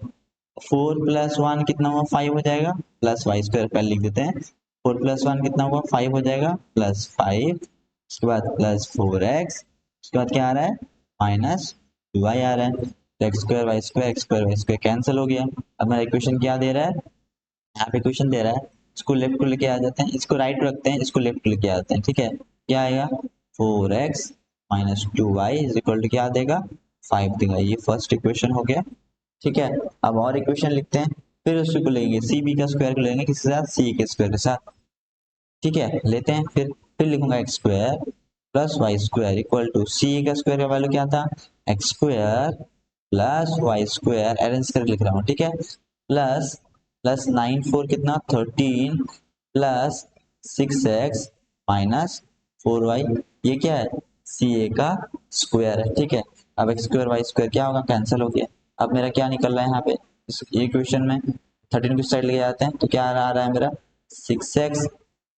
4 + 1 कितना हुआ, 5 हो जाएगा, प्लस वाई स्क्वायर पहले लिख देते हैं, 4 + 1 कितना हुआ, 5 हो जाएगा, प्लस 5 उसके बाद प्लस 4x, उसके बाद क्या आ रहा है माइनस 2y आ रहा है। तो X square Y square cancel हो गया। अब मेरा इक्वेशन क्या दे रहा है, यहाँ पे इक्वेशन दे रहा है, इसको लेफ्ट को लेके आ जाते हैं, इसको राइट रखते हैं, इसको लेफ्ट लेके आते हैं, ठीक है। क्या आएगा 4x minus 2y is equal to क्या देगा 5 देगा। ये फर्स्ट इक्वेशन हो गया, ठीक है। अब और इक्वेशन लिखते हैं, फिर उसी को लेंगे सी बी का स्क्वायर को लेंगे किसके साथ, सी के स्क्वायर के साथ, ठीक है। लेते हैं फिर लिखूंगा x square plus Y square equal to C का स्क्वायर का वैल्यू क्या था x square plus Y square, arrange करके लिख रहा हूँ, ठीक है। प्लस प्लस 9 4 कितना 13 प्लस 6x माइनस 4y, ये क्या है सी ए का स्क्वायर है, ठीक है। अब एक्स स्क्वायर वाई स्क्वायर क्या होगा कैंसिल हो गया। अब मेरा क्या निकल रहा है यहाँ पे इस इक्वेशन में 13 की साइड लेके जाते हैं तो क्या आ रहा है मेरा 6x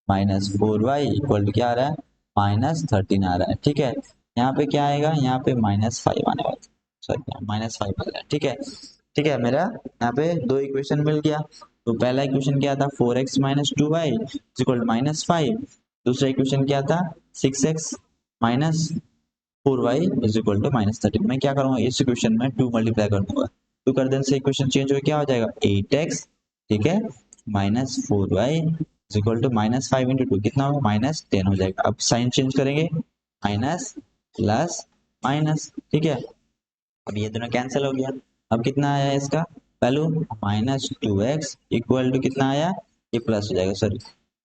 minus 4y equal to क्या आ रहा है -13 आ रहा है, ठीक है। यहाँ पे क्या आएगा, यहाँ पे -5 आने वाला, सॉरी -5 आ रहा है, ठीक है। ठीक है, मेरा यहाँ पे दो इक्वेशन मिल गया। तो पहला इक्वेशन क्या था 4x minus 2y equal to -5, दूसरा इक्वेशन क्या था 6x minus 4y is equal to -13। मैं क्या करूंगा इस इक्वेशन में 2 मल्टीप्लाई कर दूंगा, 2 कर देने से इक्वेशन चेंज हो क्या हो जाएगा 8x, ठीक है, minus 4y is equal to -5 into 2 कितना होगा -10 हो जाएगा। अब साइन चेंज करेंगे माइनस प्लस माइनस, ठीक है। अब ये दोनों कैंसिल हो गया। अब कितना आया इसका वैल्यू -2x इक्वल टू कितना आया, ये प्लस हो जाएगा सॉरी,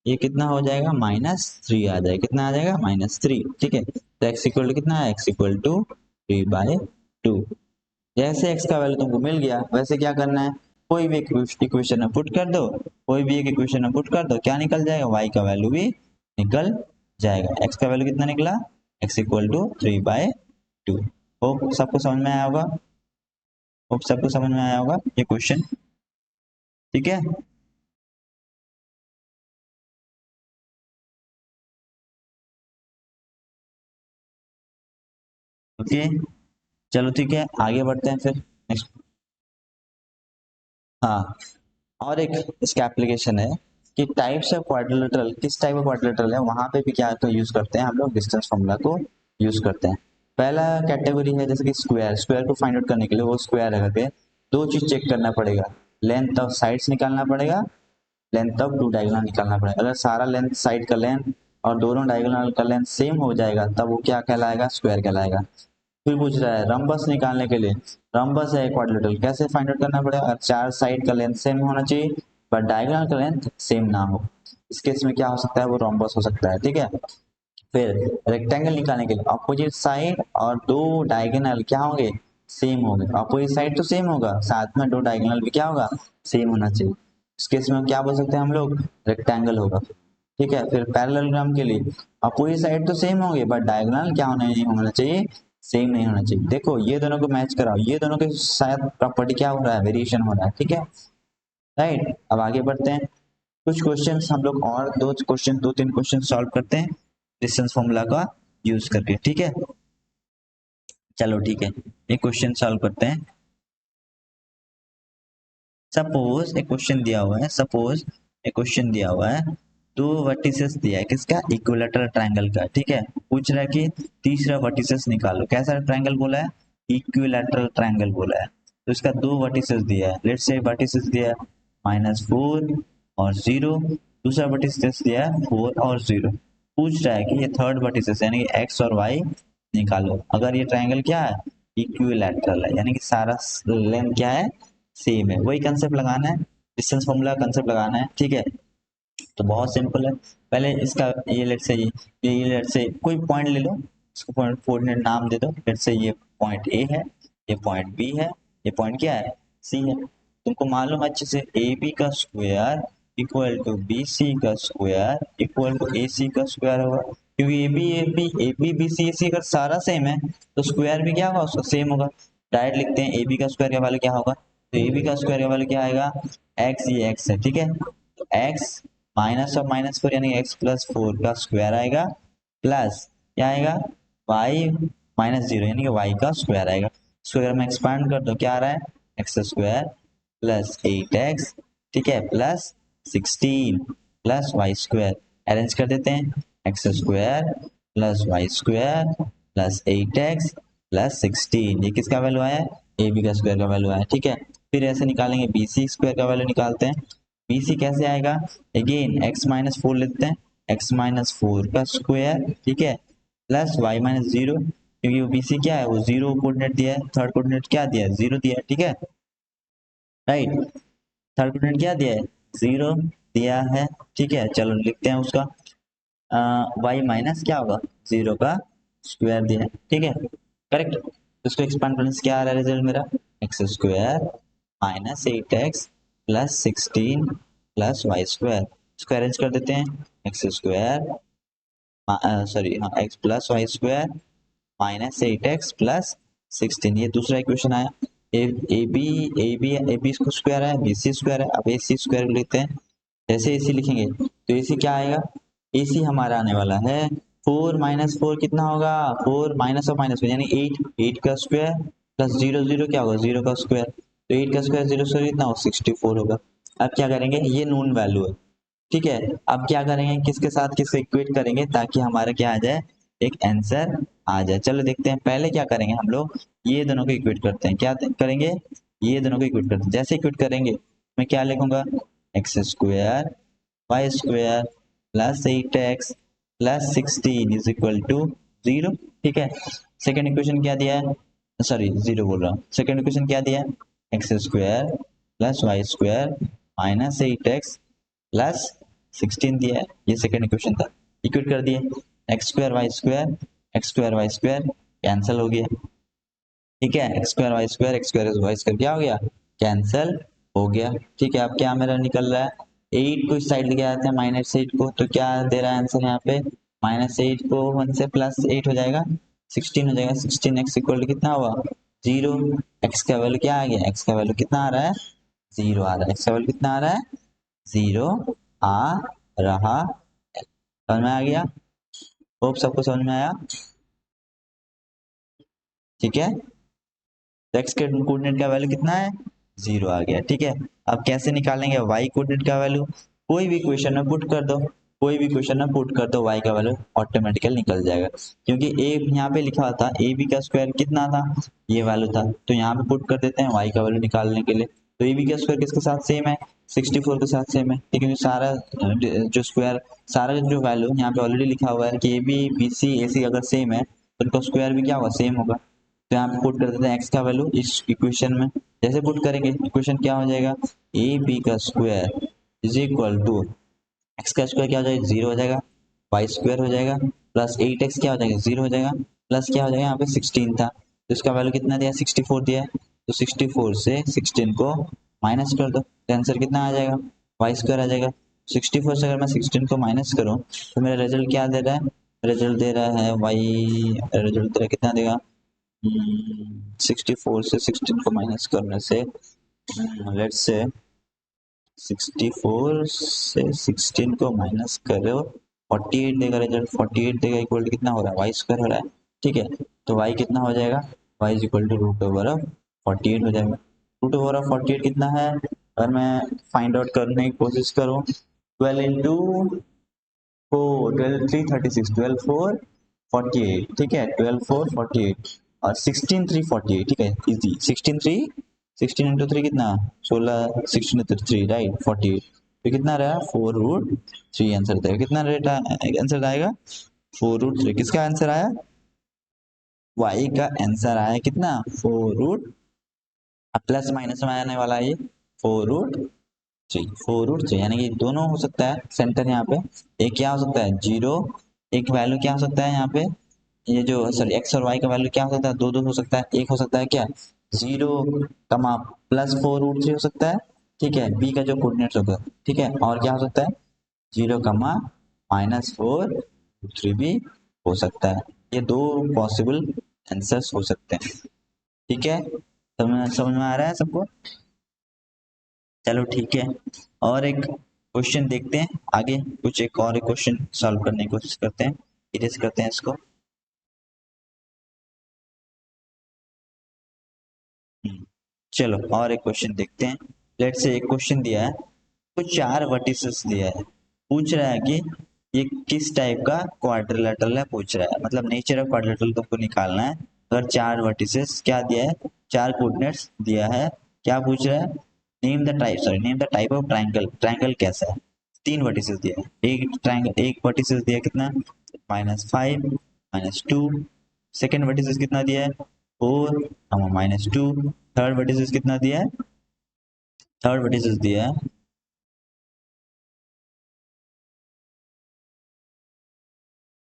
ये कितना हो जाएगा -3 आ जाएगा, कितना आ जाएगा -3, ठीक है। तो x इक्वल टू कितना है x इक्वल टू 3/2। जैसे x का वैल्यू तुमको मिल गया वैसे क्या करना है, कोई भी इक्वेशन में पुट कर दो, कोई भी एक इक्वेशन में पुट कर दो, क्या निकल जाएगा y का वैल्यू भी निकल जाएगा। x का वैल्यू कितना निकला x इक्वल टू 3/2। होप सबको समझ में आया होगा, होप सबको समझ में आया होगा ये क्वेश्चन, ठीक है। ओके चलो ठीक है आगे बढ़ते हैं फिर नेक्स्ट। हाँ, और एक इसका एप्लीकेशन है कि टाइप्स ऑफ क्वाड्रिलेटरल, किस टाइप ऑफ क्वाड्रिलेटरल है वहां पे भी क्या तो यूज करते हैं हम लोग डिस्टेंस फॉर्मूला को यूज करते हैं। पहला कैटेगरी है जैसे कि स्क्वायर, स्क्वायर को फाइंड आउट करने के लिए वो स्क्वायर है करके दो चीज चेक करना पड़ेगा, लेंथ ऑफ साइड्स निकालना पड़ेगा, लेंथ ऑफ टू डायगोनल निकालना पड़ेगा। अगर सारा लेंथ साइड का लेंथ और दोनों डायगोनल का लेंथ सेम हो जाएगा तब वो क्या कहलाएगा स्क्वायर कहलाएगा। फिर पूछ रहा है रम्बस निकालने के लिए, रम्बस है क्वाड्रिलेटरल कैसे फाइंड आउट करना पड़ेगा, चार साइड का लेंथ सेम होना चाहिए बट डायगोनल का लेंथ सेम ना हो, इस केस में क्या हो सकता है वो रम्बस हो सकता है, ठीक है। फिर रेक्टेंगल निकालने के लिए अपोजिट साइड और दो डायगोनल क्या होंगे सेम होंगे, अपोजिट साइड तो सेम होगा साथ में दो डायगोनल भी क्या होगा सेम होना चाहिए, इस केस में हम क्या बोल सकते हैं हम लोग रेक्टेंगल होगा, ठीक है। फिर पैरेललोग्राम के लिए अपोजिट साइड तो सेम होंगे बट डायगोनल क्या होना नहीं होना चाहिए सेम नहीं होना चाहिए। देखो ये दोनों को मैच कराओ, ये दोनों के शायद प्रॉपर्टी क्या हो रहा है वेरिएशन हो रहा है, ठीक है राइट। अब आगे बढ़ते हैं, कुछ क्वेश्चंस हम लोग और दो तीन क्वेश्चन सॉल्व करते हैं डिस्टेंस फॉर्मूला का यूज करके, ठीक है। चलो ठीक है एक क्वेश्चन सॉल्व करते हैं। सपोज एक क्वेश्चन दिया हुआ है, सपोज एक क्वेश्चन दिया हुआ है, दो वर्टिसेस दिया है किसका इक्विलैटरल ट्रायंगल का, ठीक है। पूछ रहा है कि तीसरा वर्टिसेस निकालो, कैसा ट्रायंगल बोला है इक्विलैटरल ट्रायंगल बोला है। तो इसका दो वर्टिसेस दिया है, लेट्स से वर्टिसेस दिया है -4 और 0, दूसरा वर्टिसेस दिया है 4 और 0। पूछ रहा है कि ये थर्ड वर्टिसेस यानी कि x और y निकालो। अगर ये ट्रायंगल क्या है इक्विलैटरल है यानी कि सारा लेंथ क्या है सेम है, वही कंसेप्ट लगाना है, डिस्टेंस फॉर्मूला कंसेप्ट लगाना है, ठीक है। तो बहुत सिंपल है, पहले इसका ये लेट से ये लेट से कोई पॉइंट ले लो, इसको पॉइंट कोऑर्डिनेट नाम दे दो, लेट से ये पॉइंट ए है, ये पॉइंट बी है, ये पॉइंट क्या है सी है। तुमको मालूम अच्छे से ए बी का square equal to B C का square equal to A C का स्क्वायर होगा, क्योंकि ए बी बी सी ए सी अगर सारा सेम है तो स्क्वायर भी क्या होगा उसका सेम होगा। डायरेक्ट लिखते हैं ए बी का स्क्वायर का वैल्यू क्या होगा, तो ए बी का स्क्वायर का वैल्यू क्या आएगा एक्स, ये एक्स है, ठीक है। तो एक्स -4 यानी एक्स प्लस 4 का स्क्वायर आएगा प्लस क्या आएगा वाई -0 यानी कि वाई का स्क्वायर आएगा। इसको अगर मैं एक्सपांड कर दूं क्या आ रहा है एक्स स्क्वायर प्लस 8x, ठीक है, plus 16 plus Y square, arrange कर देते हैं X square plus Y square plus 8x plus 16। ये किसका वैल्यू आया? ए बी का स्क्वायर का वैल्यू आया। ठीक है, फिर ऐसे निकालेंगे बी सी स्क्वायर का वैल्यू निकालते हैं। बी सी कैसे आएगा? अगेन x माइनस फोर लेते हैं, x माइनस फोर का स्क्वायर, ठीक है, प्लस वाई माइनस जीरो, क्योंकि वो बी सी क्या है, वो जीरो कोऑर्डिनेट दिया है, थर्ड कोऑर्डिनेट क्या दिया है, जीरो दिया है। ठीक है, राइट, थर्ड कोऑर्डिनेट क्या दिया है, जीरो दिया है। ठीक है, चलो लिखते हैं उसका, वाई माइनस क्या होगा, जीरो का स्क्वायर दिया है। ठीक है, करेक्ट। इसको एक्सपांड करने से क्या आ रहा है रिजल्ट मेरा, X square minus 8x plus 16 plus Y square. इसको अरेंज कर देते हैं, एक्स स्क्वायर सॉरी हाँ X plus Y square minus 8x plus 16, ये दूसरा इक्वेशन आया। ए बी स्क्वायर है, बी सी स्क्वायर है, अब ए सी स्क्वायर लिखते हैं। जैसे ए सी लिखेंगे तो ए सी क्या आएगा, ए सी हमारा आने वाला है फोर माइनस फोर कितना होगा, four minus of minus four यानी एट, एट का स्क्वायर प्लस जीरो, जीरो क्या होगा, जीरो का स्क्वायर, तो एट का स्क्वायर जीरो से कितना होगा, 64 होगा। अब क्या करेंगे, ये नोन वैल्यू है। ठीक है, अब क्या करेंगे, किसके साथ किसको इक्वेट करेंगे ताकि हमारा क्या आ जाए, एक आंसर आ जाए। चलो देखते हैं, पहले क्या करेंगे हम लोग, ये दोनों को इक्वेट करते हैं। क्या करेंगे, ये दोनों को इक्वेट करते हैं। जैसे इक्वेट करेंगे मैं क्या लिखूंगा, x square Y square plus 8x plus 16 is equal to zero. ठीक है, सेकेंड इक्वेशन क्या दिया है, सॉरी जीरो बोल रहा हूँ, सेकेंड इक्वेशन क्या दिया है, X square plus Y square minus 8x plus 16 दिया है, ये सेकंड इक्वेशन था। इक्वेट कर दिए, X square Y square, X square Y square cancel हो गया। ठीक है, X square Y square, X square Y square क्या हो गया, कैंसिल हो गया। ठीक है, अब क्या मेरा निकल रहा है, 8 को इस साइड लेके आते हैं माइनस 8 को, तो क्या दे रहा है आंसर यहाँ पे, माइनस 8 को 1 से प्लस 8 हो जाएगा, 16 हो जाएगा, 16 एक्स इक्वल टू कितना हुआ, जीरो। एक्स का वैल्यू क्या आ गया, एक्स का वैल्यू कितना आ रहा है, जीरो आ रहा है। एक्स का वैल्यू कितना आ रहा है, जीरो आ रहा है। समझ में आ गया, होप सबको समझ में आया। ठीक है, तो एक्स के कोऑर्डिनेट का वैल्यू कितना है, जीरो आ गया। ठीक है, अब कैसे निकालेंगे वाई कोऑर्डिनेट का वैल्यू, कोई भी क्वेश्चन में पुट कर दो, कोई भी क्वेश्चन में पुट कर दो, वाई का वैल्यू ऑटोमेटिकल निकल जाएगा, क्योंकि ए यहाँ पे लिखा हुआ था ए बी का स्क्वायर कितना था, ये वैल्यू था, तो यहाँ पे पुट कर देते हैं वाई का वैल्यू निकालने के लिए। तो ए बी का स्क्वायर किसके साथ सेम है, 64 के साथ सेम है, क्योंकि सारा जो स्क्वायर, सारा जो वैल्यू यहाँ पे ऑलरेडी लिखा हुआ है कि ए बी बी सी ए सी अगर सेम है तो उनका स्क्वायर भी क्या होगा, सेम होगा। तो यहाँ पे पुट कर देते हैं एक्स का वैल्यू इस इक्वेशन में। जैसे पुट करेंगे इक्वेशन क्या हो जाएगा, ए बी का square is equal to X का स्क्वायर क्या हो जाएगा, जीरो हो जाएगा, वाई स्क्वायर हो जाएगा प्लस 8x क्या हो जाएगा, जीरो हो जाएगा, प्लस क्या हो जाएगा, यहाँ पे 16 था तो इसका वैल्यू कितना दिया, 64 दिया है, तो 64 से 16 को माइनस कर दो, तो आंसर कितना आ जाएगा, वाई स्क्वायर आ जाएगा। 64 से अगर मैं 16 को माइनस करूँ तो मेरा रिजल्ट क्या दे रहा है, रिजल्ट दे रहा है वाई, रिजल्ट दे रहा है कितना देगा, 64 से 16 को माइनस करने से लेट्स से 64 से 16 को माइनस करो, 48 देगा रिजल्ट, 48 देगा, इक्वल टू कितना हो रहा है, वाई स्क्वायर हो रहा है। ठीक है, तो वाई कितना हो जाएगा, Y is equal to root over of 48 हो जाएगा। रूट ओवर ऑफ 48 कितना है, अगर मैं फाइंड आउट करने की कोशिश करूँ, 12 इंटू फोर, 12 3 36, 12 4 48, ठीक है, 12 4 48 और 16 3 48। ठीक है, इजी, 16 3, 16 इंटू थ्री कितना, 16, 16 इंटू थ्री राइट 48, तो कितना रहा, 4 रूट 3 आंसर देगा। कितना रेट आंसर आएगा, 4 रूट 3। किसका आंसर आया, वाई का आंसर आया कितना, 4 रूट, प्लस माइनस में आने वाला है ये 4 रूट 3, 4 रूट 3, यानी कि दोनों हो सकता है सेंटर यहाँ पे, एक क्या हो सकता है जीरो, एक वैल्यू क्या हो सकता है यहाँ पे, ये जो सॉरी एक्स और वाई का वैल्यू क्या हो सकता है, दो दो हो सकता है, एक हो सकता है क्या, जीरो कमा प्लस 4 रूट 3 हो सकता है। ठीक है, बी का जो कोऑर्डिनेट्स होगा, ठीक है, और क्या हो सकता है, जीरो कमा माइनस 4 रूट 3 भी हो सकता है। ये दो पॉसिबल आंसर्स हो सकते हैं। ठीक है, समझ में आ रहा है सबको, चलो ठीक है, और एक क्वेश्चन देखते हैं आगे, कुछ एक और क्वेश्चन सॉल्व करने की कोशिश करते हैं, इरेज करते हैं इसको। चलो और एक क्वेश्चन देखते हैं। लेट्स से एक क्वेश्चन दिया है, कुछ चार वर्टिसेस दिया है, पूछ रहा है कि ये किस टाइप का क्वाड्रिलेटरल है पूछ रहा है, मतलब नेचर ऑफ क्वाड्रिलेटरल तुमको निकालना है। अगर चार वर्टिसेस क्या दिया है, चार कोऑर्डिनेट्स दिया है, क्या पूछ रहा है, name the type of triangle, triangle कैसा है। तीन वर्टिसेस दिया है, एक ट्रायंगल, एक वर्टिसेस दिया कितना -5 -2, सेकेंड वर्टिसेस कितना दिया है 4 -2, थर्ड वर्टिसेस कितना दिया है, थर्ड वर्टिसेस दिया है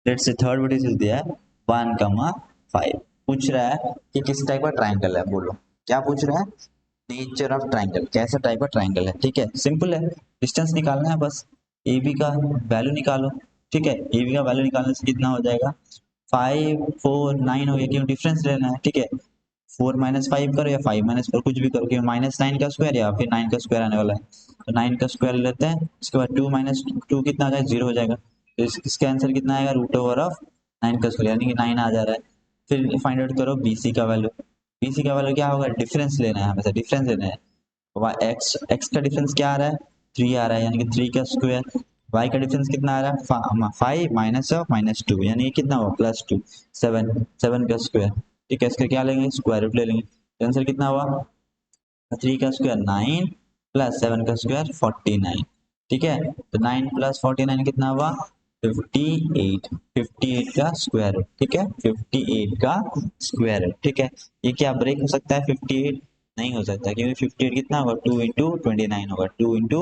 लेट्स से थर्ड वर्टिसेस दिया है 1,5। पूछ रहा है कि किस टाइप का ट्रायंगल है, बोलो क्या पूछ रहा है, नेचर ऑफ ट्रायंगल, कैसा टाइप का ट्रायंगल है। ठीक है, सिंपल है, डिस्टेंस निकालना है बस, ए बी का वैल्यू निकालो। ठीक है, ए बी का वैल्यू निकालने से कितना हो जाएगा 5 4 9 हो गया, क्यों डिफरेंस लेना है। ठीक है, 4 -5 करो या 5 -4 कुछ भी करो, क्यों -9 का स्क्वायर या फिर 9 का स्क्वायर आने वाला है, तो 9 का स्क्वायर लेते हैं। उसके बाद 2 -2 कितना आ जाएगा 0 हो जाएगा, तो इसका आंसर कितना आएगा √9 का स्क्वायर, यानी कि 9 आ जा रहा है। फिर फाइंड आउट करो बीसी का वैल्यू, बीसी का वैल्यू क्या होगा, डिफरेंस लेना है, हमेशा डिफरेंस लेना है। एक्स का डिफरेंस क्या आ रहा है 3 आ रहा है, यानी कि 3 का स्क्वायर। वाई का डिफरेंस कितना आ रहा है 5 -2, यानी कि कितना होगा +2, 7 का स्क्वायर। ठीक है, इसका क्या लेंगे स्क्वायर रूट ले लेंगे, तो आंसर कितना हुआ 3 का स्क्वायर 9 प्लस 7 का स्क्वायर 49। ठीक है, तो 9 प्लस 49 कितना हुआ 58, 58 का स्क्वायर रूट। ठीक है, 58 का स्क्वायर रूट। ठीक है, ये क्या ब्रेक हो सकता है 58, नहीं हो सकता, क्योंकि 58 कितना होगा 2 इंटू 29 होगा, 2 इंटू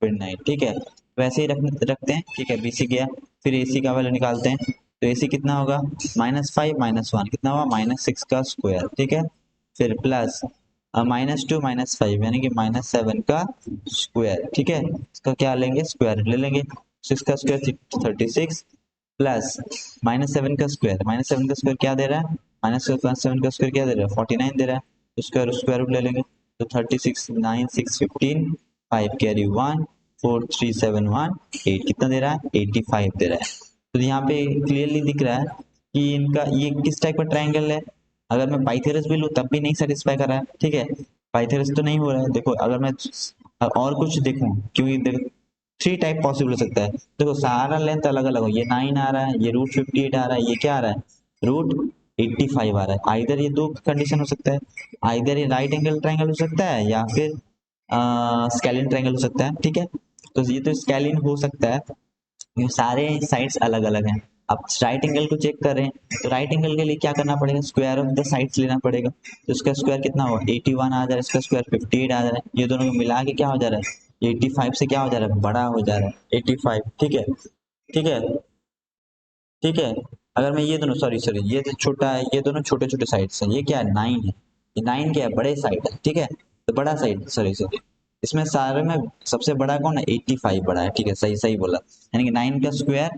29। ठीक है, वैसे ही रखते हैं। ठीक है, बीसी गया, फिर एसी का वैल्यू निकालते हैं, तो एसी कितना होगा -5 -1 कितना हुआ -6 का स्क्वायर। ठीक है, फिर प्लस -2 -5 यानी कि -7 का स्क्वायर। ठीक है, इसका क्या लेंगे स्क्वायर ले लेंगे, 6 का स्क्वायर 36 प्लस -7 का स्क्वायर, -7 का स्क्वायर क्या दे रहा है, -7 का स्क्वायर क्या दे रहा है 49 दे रहा है, तो स्क्वायर रूट ले लेंगे, तो 36 9 6 15 5 कैरी 1 4 3 7 1 8 कितना दे रहा है 85 दे रहा है। तो यहाँ पे क्लियरली दिख रहा है कि इनका ये किस टाइप का ट्रायंगल है। अगर मैं पाइथागोरस भी लूँ तब भी नहीं सेटिस्फाई कर रहा है। ठीक है, पाइथागोरस तो नहीं हो रहा है। देखो अगर मैं और कुछ देखूं, क्योंकि देखो 3 टाइप पॉसिबल हो सकता है। देखो सारा लेंथ अलग अलग हो, ये 9 आ रहा है, ये √58 आ रहा है, ये क्या आ रहा है √85 आ रहा है। आइदर ये दो कंडीशन हो सकता है, आइदर ये राइट एंगल ट्रायंगल हो सकता है या फिर स्केलिन ट्रायंगल हो सकता है। ठीक है, तो ये तो स्केलिन हो सकता है, ये सारे साइड्स अलग अलग हैं। अब राइट एंगल को चेक करें, तो राइट एंगल के लिए क्या करना पड़ेगा स्क्वायर ऑफ द साइड्स लेना पड़ेगा, तो इसका स्क्वायर कितना होगा 81 आ जा रहा है, इसका स्क्वायर 58 आ जा रहा है, ये दोनों को मिला के क्या हो जा रहा है 85 से क्या हो जा रहा है बड़ा हो जा रहा है 85। ठीक है, ठीक है, ठीक है, अगर मैं ये दोनों सॉरी सॉरी ये जो छोटा है, ये दोनों छोटे छोटे साइड्स हैं, ये क्या है 9 है, ये 9 क्या है बड़े साइड है। ठीक है, तो बड़ा साइड सॉरी सॉरी, इसमें सारे में सबसे बड़ा कौन है 85 बड़ा है। ठीक है, सही सही बोला, यानी कि 9 का स्क्वायर।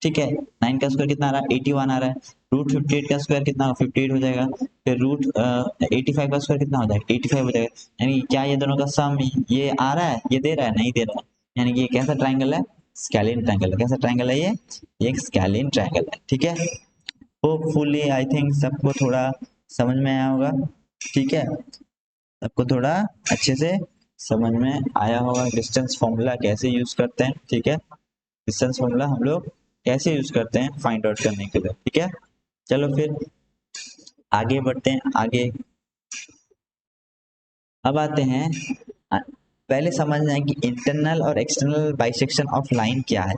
ठीक है, 9 का स्क्वायर कितना आ रहा है 81 आ रहा है, √58 का स्क्वायर कितना 58 हो जाएगा, फिर √85 का स्क्वायर कितना हो जाएगा 85 हो जाएगा, यानी कि क्या ये दोनों का सम ये आ रहा है, ये दे रहा है नहीं दे रहा है, यानी कि ये कैसा ट्रायंगल है स्केलिन ट्रायंगल है। कैसा ट्रायंगल है ये एक स्केलिन ट्रायंगल है। ठीक है, होपफुली आई थिंक सबको थोड़ा समझ में आया होगा। ठीक है, सबको थोड़ा अच्छे से समझ में आया होगा डिस्टेंस फॉर्मूला कैसे यूज करते हैं। ठीक है, डिस्टेंस फॉर्मूला हम लोग कैसे यूज करते हैं फाइंड आउट करने के लिए। ठीक है, चलो फिर आगे बढ़ते हैं आगे। अब आते हैं पहले समझना है कि इंटरनल और एक्सटर्नल बाइसेक्शन ऑफ लाइन क्या है।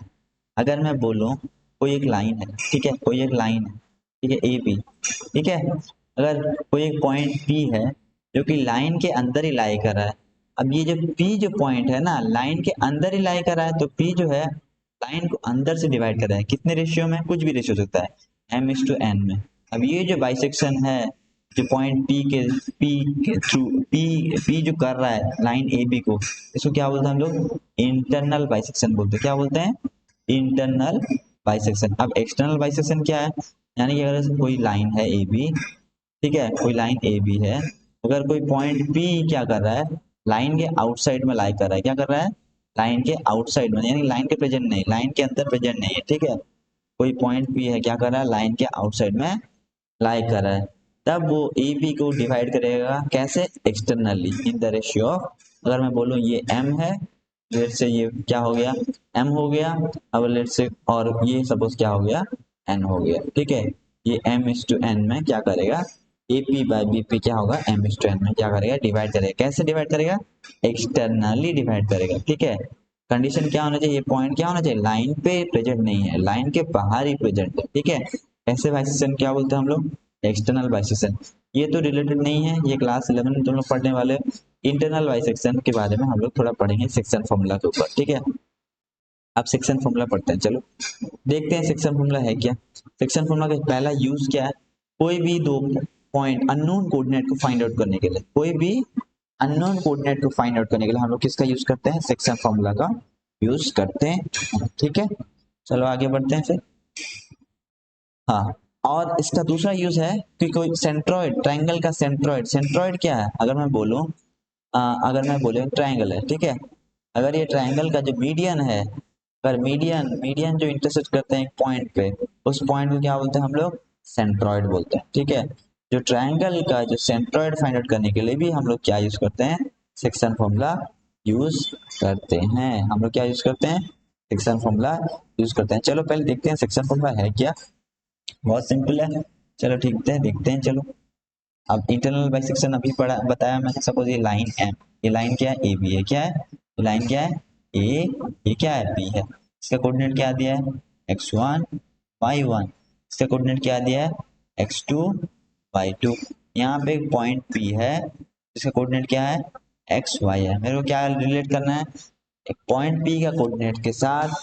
अगर मैं बोलूं कोई एक लाइन है, ठीक है, कोई एक लाइन है, ठीक है ए बी, ठीक है, अगर कोई एक पॉइंट पी है जो कि लाइन के अंदर ही लाई कर रहा है। अब ये जो पी जो पॉइंट है ना लाइन के अंदर ही लाई कर रहा है, तो पी जो है लाइन को अंदर से डिवाइड कर रहा है, कितने रेशियो में, कुछ भी रेशियो सकता है m/n में। अब ये जो बाइसेक्शन है जो पॉइंट पी के थ्रू पी जो कर रहा है लाइन ए बी को, इसको क्या बोलते हैं हम लोग इंटरनल बाइसेक्शन बोलते हैं। क्या बोलते हैं इंटरनल बाइसेक्शन। अब एक्सटर्नल बाइसेक्शन क्या है, यानी कि अगर कोई लाइन है ए बी, ठीक है, कोई लाइन ए बी है, अगर कोई पॉइंट पी क्या कर रहा है लाइन के आउटसाइड में लाई कर रहा है, क्या कर रहा है लाइन के आउटसाइड में, यानी लाइन के प्रेजेंट नहीं, लाइन के अंदर प्रेजेंट नहीं है। ठीक है, कोई पॉइंट पी है क्या कर रहा है लाइन के आउटसाइड में लाई कर रहा है, तब वो ए बी को डिवाइड करेगा कैसे externally in the ratio of, अगर मैं बोलूँ ये m है लेट से ये क्या हो गया, m हो गया। अब लेट से और ये सपोज क्या हो गया, n हो गया, ठीक है। ये m इज टू n में क्या करेगा, AP बाय BP क्या होगा, m इज टू n में क्या करेगा, डिवाइड करेगा। कैसे डिवाइड करेगा, एक्सटर्नली डिवाइड करेगा, ठीक है। कंडीशन क्या होना चाहिए, ये पॉइंट क्या होना चाहिए, लाइन पे प्रेजेंट नहीं है, लाइन के बाहर ही प्रेजेंट है, ठीक है। ऐसे बाइसेक्शन क्या बोलते हैं हम लोग, एक्सटर्नल बाइसेक्शन। ये तो रिलेटेड नहीं है, ये क्लास 11 में तुम लोग पढ़ने वाले। इंटरनल बाइसेक्शन के बारे में हम लोग थोड़ा पढ़ेंगे सेक्शन फॉर्मूला के ऊपर, ठीक है। अब सेक्शन फॉर्मूला पढ़ते हैं, चलो देखते हैं सेक्शन फॉर्मूला है क्या। सेक्शन फॉर्मूला का पहला यूज क्या है, कोई भी दो पॉइंट अननोन कोऑर्डिनेट को फाइंड आउट करने के लिए, कोई भी अननोन कोऑर्डिनेट को फाइंड आउट करने के लिए हम लोग किसका यूज करते हैं, सेक्शन फॉर्मूला का यूज करते हैं, ठीक है। चलो आगे बढ़ते हैं फिर। हाँ, और इसका दूसरा यूज है कि कोई सेंट्रॉइड, ट्रायंगल का सेंट्रॉइड, सेंट्रॉइड क्या है, अगर मैं बोलूं अगर मैं बोले ट्रायंगल है, ठीक है। अगर ये ट्रायंगल का जो मीडियन है, अगर मीडियन मीडियन जो इंटरसेक्ट करते हैं एक पॉइंट पे, उस पॉइंट को क्या बोलते हैं हम लोग, सेंट्रॉइड बोलते हैं, ठीक है। जो ट्रायंगल का जो सेंट्रॉइड फाइंड आउट करने के लिए भी हम लोग क्या यूज करते हैं, सेक्शन फॉर्मूला यूज करते हैं। हम लोग क्या यूज करते हैं, सेक्शन फॉर्मूला यूज करते हैं। चलो पहले देखते हैं सेक्शन फॉर्मूला है क्या। बहुत सिंपल है, चलो ठीक है देखते हैं, चलो। अब इंटरनल बाइसेक्शन अभी पढ़ा बताया मैंने, सपोज ये लाइन एम, ये लाइन क्या है, ए बी है, क्या है, ये लाइन क्या है, ए, ये क्या है, बी है। इसका कोऑर्डिनेट क्या दिया है, x1 y1। इसका कोऑर्डिनेट क्या दिया है, x2 y2। यहाँ पे एक पॉइंट P है, इसका कोऑर्डिनेट क्या है, एक्स वाई है। मेरे को क्या रिलेट करना है, एक पॉइंट P का कोऑर्डिनेट के साथ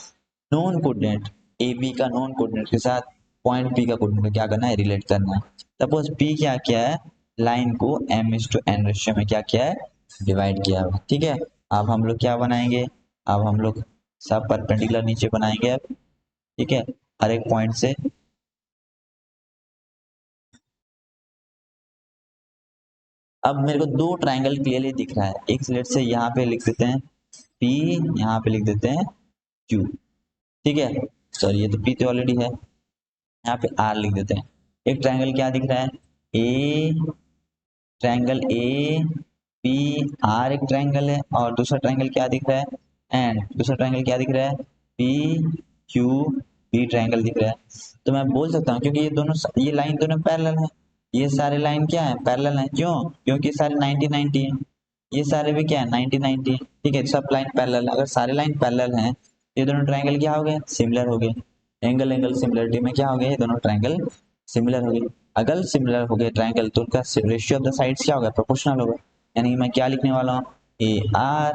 नोन कोऑर्डिनेट ए बी का नोन कोऑर्डिनेट के साथ पॉइंट P का कोऑर्डिनेट क्या करना है, रिलेट करना है। सपोज P क्या क्या है, लाइन को m/n रेशियो में क्या किया है, डिवाइड किया हुआ, ठीक है। अब हम लोग क्या बनाएंगे, अब हम लोग सब परपेंडिकुलर नीचे बनाएंगे अब, ठीक है, हर एक पॉइंट से। अब मेरे को दो ट्रायंगल क्लियरली दिख रहा है, एक लेट से यहाँ पे लिख देते हैं P, यहाँ पे लिख देते हैं Q, ठीक है। सॉरी ये तो P तो ऑलरेडी है, यहाँ पे R लिख देते हैं। एक ट्रायंगल क्या दिख रहा है, ए, ट्रायंगल ए पी आर एक ट्रायंगल है, और दूसरा ट्रायंगल क्या दिख रहा है, एंड दूसरा ट्रायंगल क्या दिख रहा है, पी क्यू बी ट्रायंगल दिख रहा है। तो मैं बोल सकता हूँ क्योंकि ये दोनों, ये लाइन दोनों पैरेलल है, ये सारे लाइन क्या है, पैरेलल है, क्यों, क्योंकि सारे 90 90 है, ये सारे भी क्या है 90 90 है, ठीक है। सब लाइन पैरेलल, अगर सारे लाइन पैरेलल हैं, ये दोनों ट्रायंगल क्या हो गए, सिमिलर हो गए। एंगल एंगल सिमिलरिटी में क्या हो गया, ये दोनों ट्रायंगल सिमिलर हो गए। अगर सिमिलर हो गए ट्रायंगल तो उनका रेशियो ऑफ द साइड्स क्या होगा, प्रोपोर्शनल होगा। यानी मैं क्या लिखने वाला हूँ, ए आर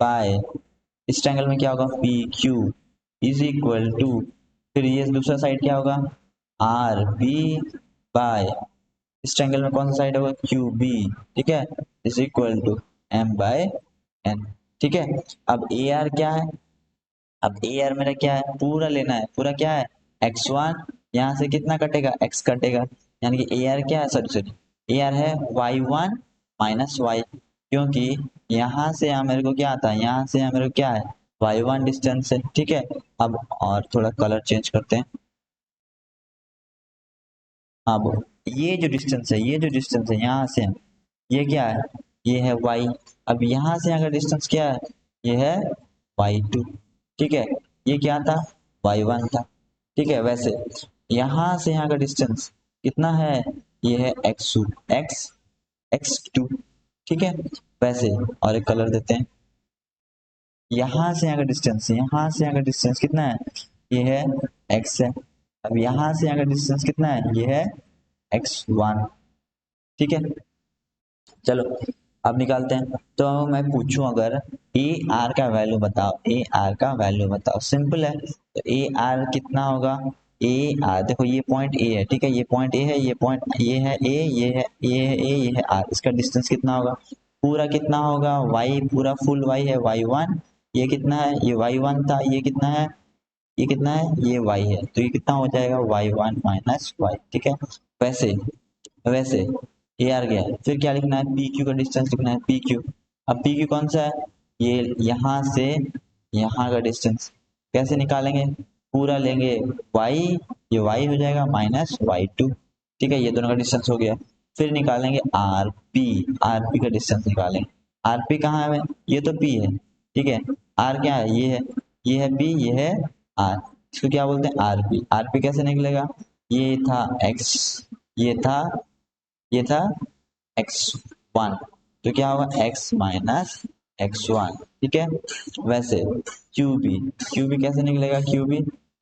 बाय, इस ट्रायंगल में क्या होगा, P Q is equal to, फिर ये दूसरा साइड क्या होगा, आर बी बाय, इस ट्रायंगल में कौन सा साइड होगा, क्यू बी, ठीक है, is equal to M by N, ठीक है। अब ए आर क्या है, अब ए आर मेरा क्या है, पूरा लेना है, पूरा क्या है, x1, यहाँ से कितना कटेगा, x कटेगा, यानी कि ए आर क्या है, सॉरी सॉरी, ए आर है y1 माइनस वाई, क्योंकि यहाँ से यहाँ मेरे को क्या आता है, यहाँ से यहाँ मेरे को क्या है, y1 डिस्टेंस है, ठीक है। अब और थोड़ा कलर चेंज करते हैं। अब ये जो डिस्टेंस है, ये जो डिस्टेंस है यहाँ से, ये क्या है, ये है y। अब यहाँ से अगर डिस्टेंस क्या है, ये है y2, ठीक है। ये क्या था, y1 था, ठीक है। वैसे यहाँ से यहाँ का डिस्टेंस कितना है, ये है x2, x x2, ठीक है। वैसे और एक कलर देते हैं, यहाँ से यहाँ का डिस्टेंस, यहाँ से यहाँ का डिस्टेंस कितना है, ये है x है। अब यहाँ से यहाँ का डिस्टेंस कितना है, ये है x1, ठीक है। चलो अब निकालते हैं। तो मैं पूछूं अगर ए आर का वैल्यू बताओ, ए आर का वैल्यू बताओ, सिंपल है। तो ए आर कितना होगा, ए आर देखो ये पॉइंट ए है, ठीक है, ये पॉइंट ए है, ये पॉइंट ये है ए, ये है ये है ए, ये है आर, इसका डिस्टेंस कितना होगा, पूरा कितना होगा, वाई, पूरा फुल वाई है y1, ये कितना है, ये y1 था, ये कितना है, ये कितना है, ये y है, तो ये कितना हो जाएगा y1 माइनस वाई, ठीक है। वैसे वैसे ये आ गया, फिर क्या लिखना है, पी क्यू का डिस्टेंस लिखना है, पी क्यू। अब पी क्यू कौन सा है, ये यहाँ से यहाँ का डिस्टेंस, कैसे निकालेंगे, पूरा लेंगे y, ये y हो जाएगा माइनस y2, ठीक है, ये दोनों का डिस्टेंस हो गया। फिर निकालेंगे आर पी, आर पी का डिस्टेंस निकालेंगे, आर पी कहाँ है, ये तो p है, ठीक है। आर क्या है, ये है बी, ये है आर, इसको क्या बोलते हैं आरपी। आरपी कैसे निकलेगा, ये था एक्स, ये था ये था x1, तो क्या होगा x माइनस x1, ठीक है। वैसे क्यू बी कैसे निकलेगा,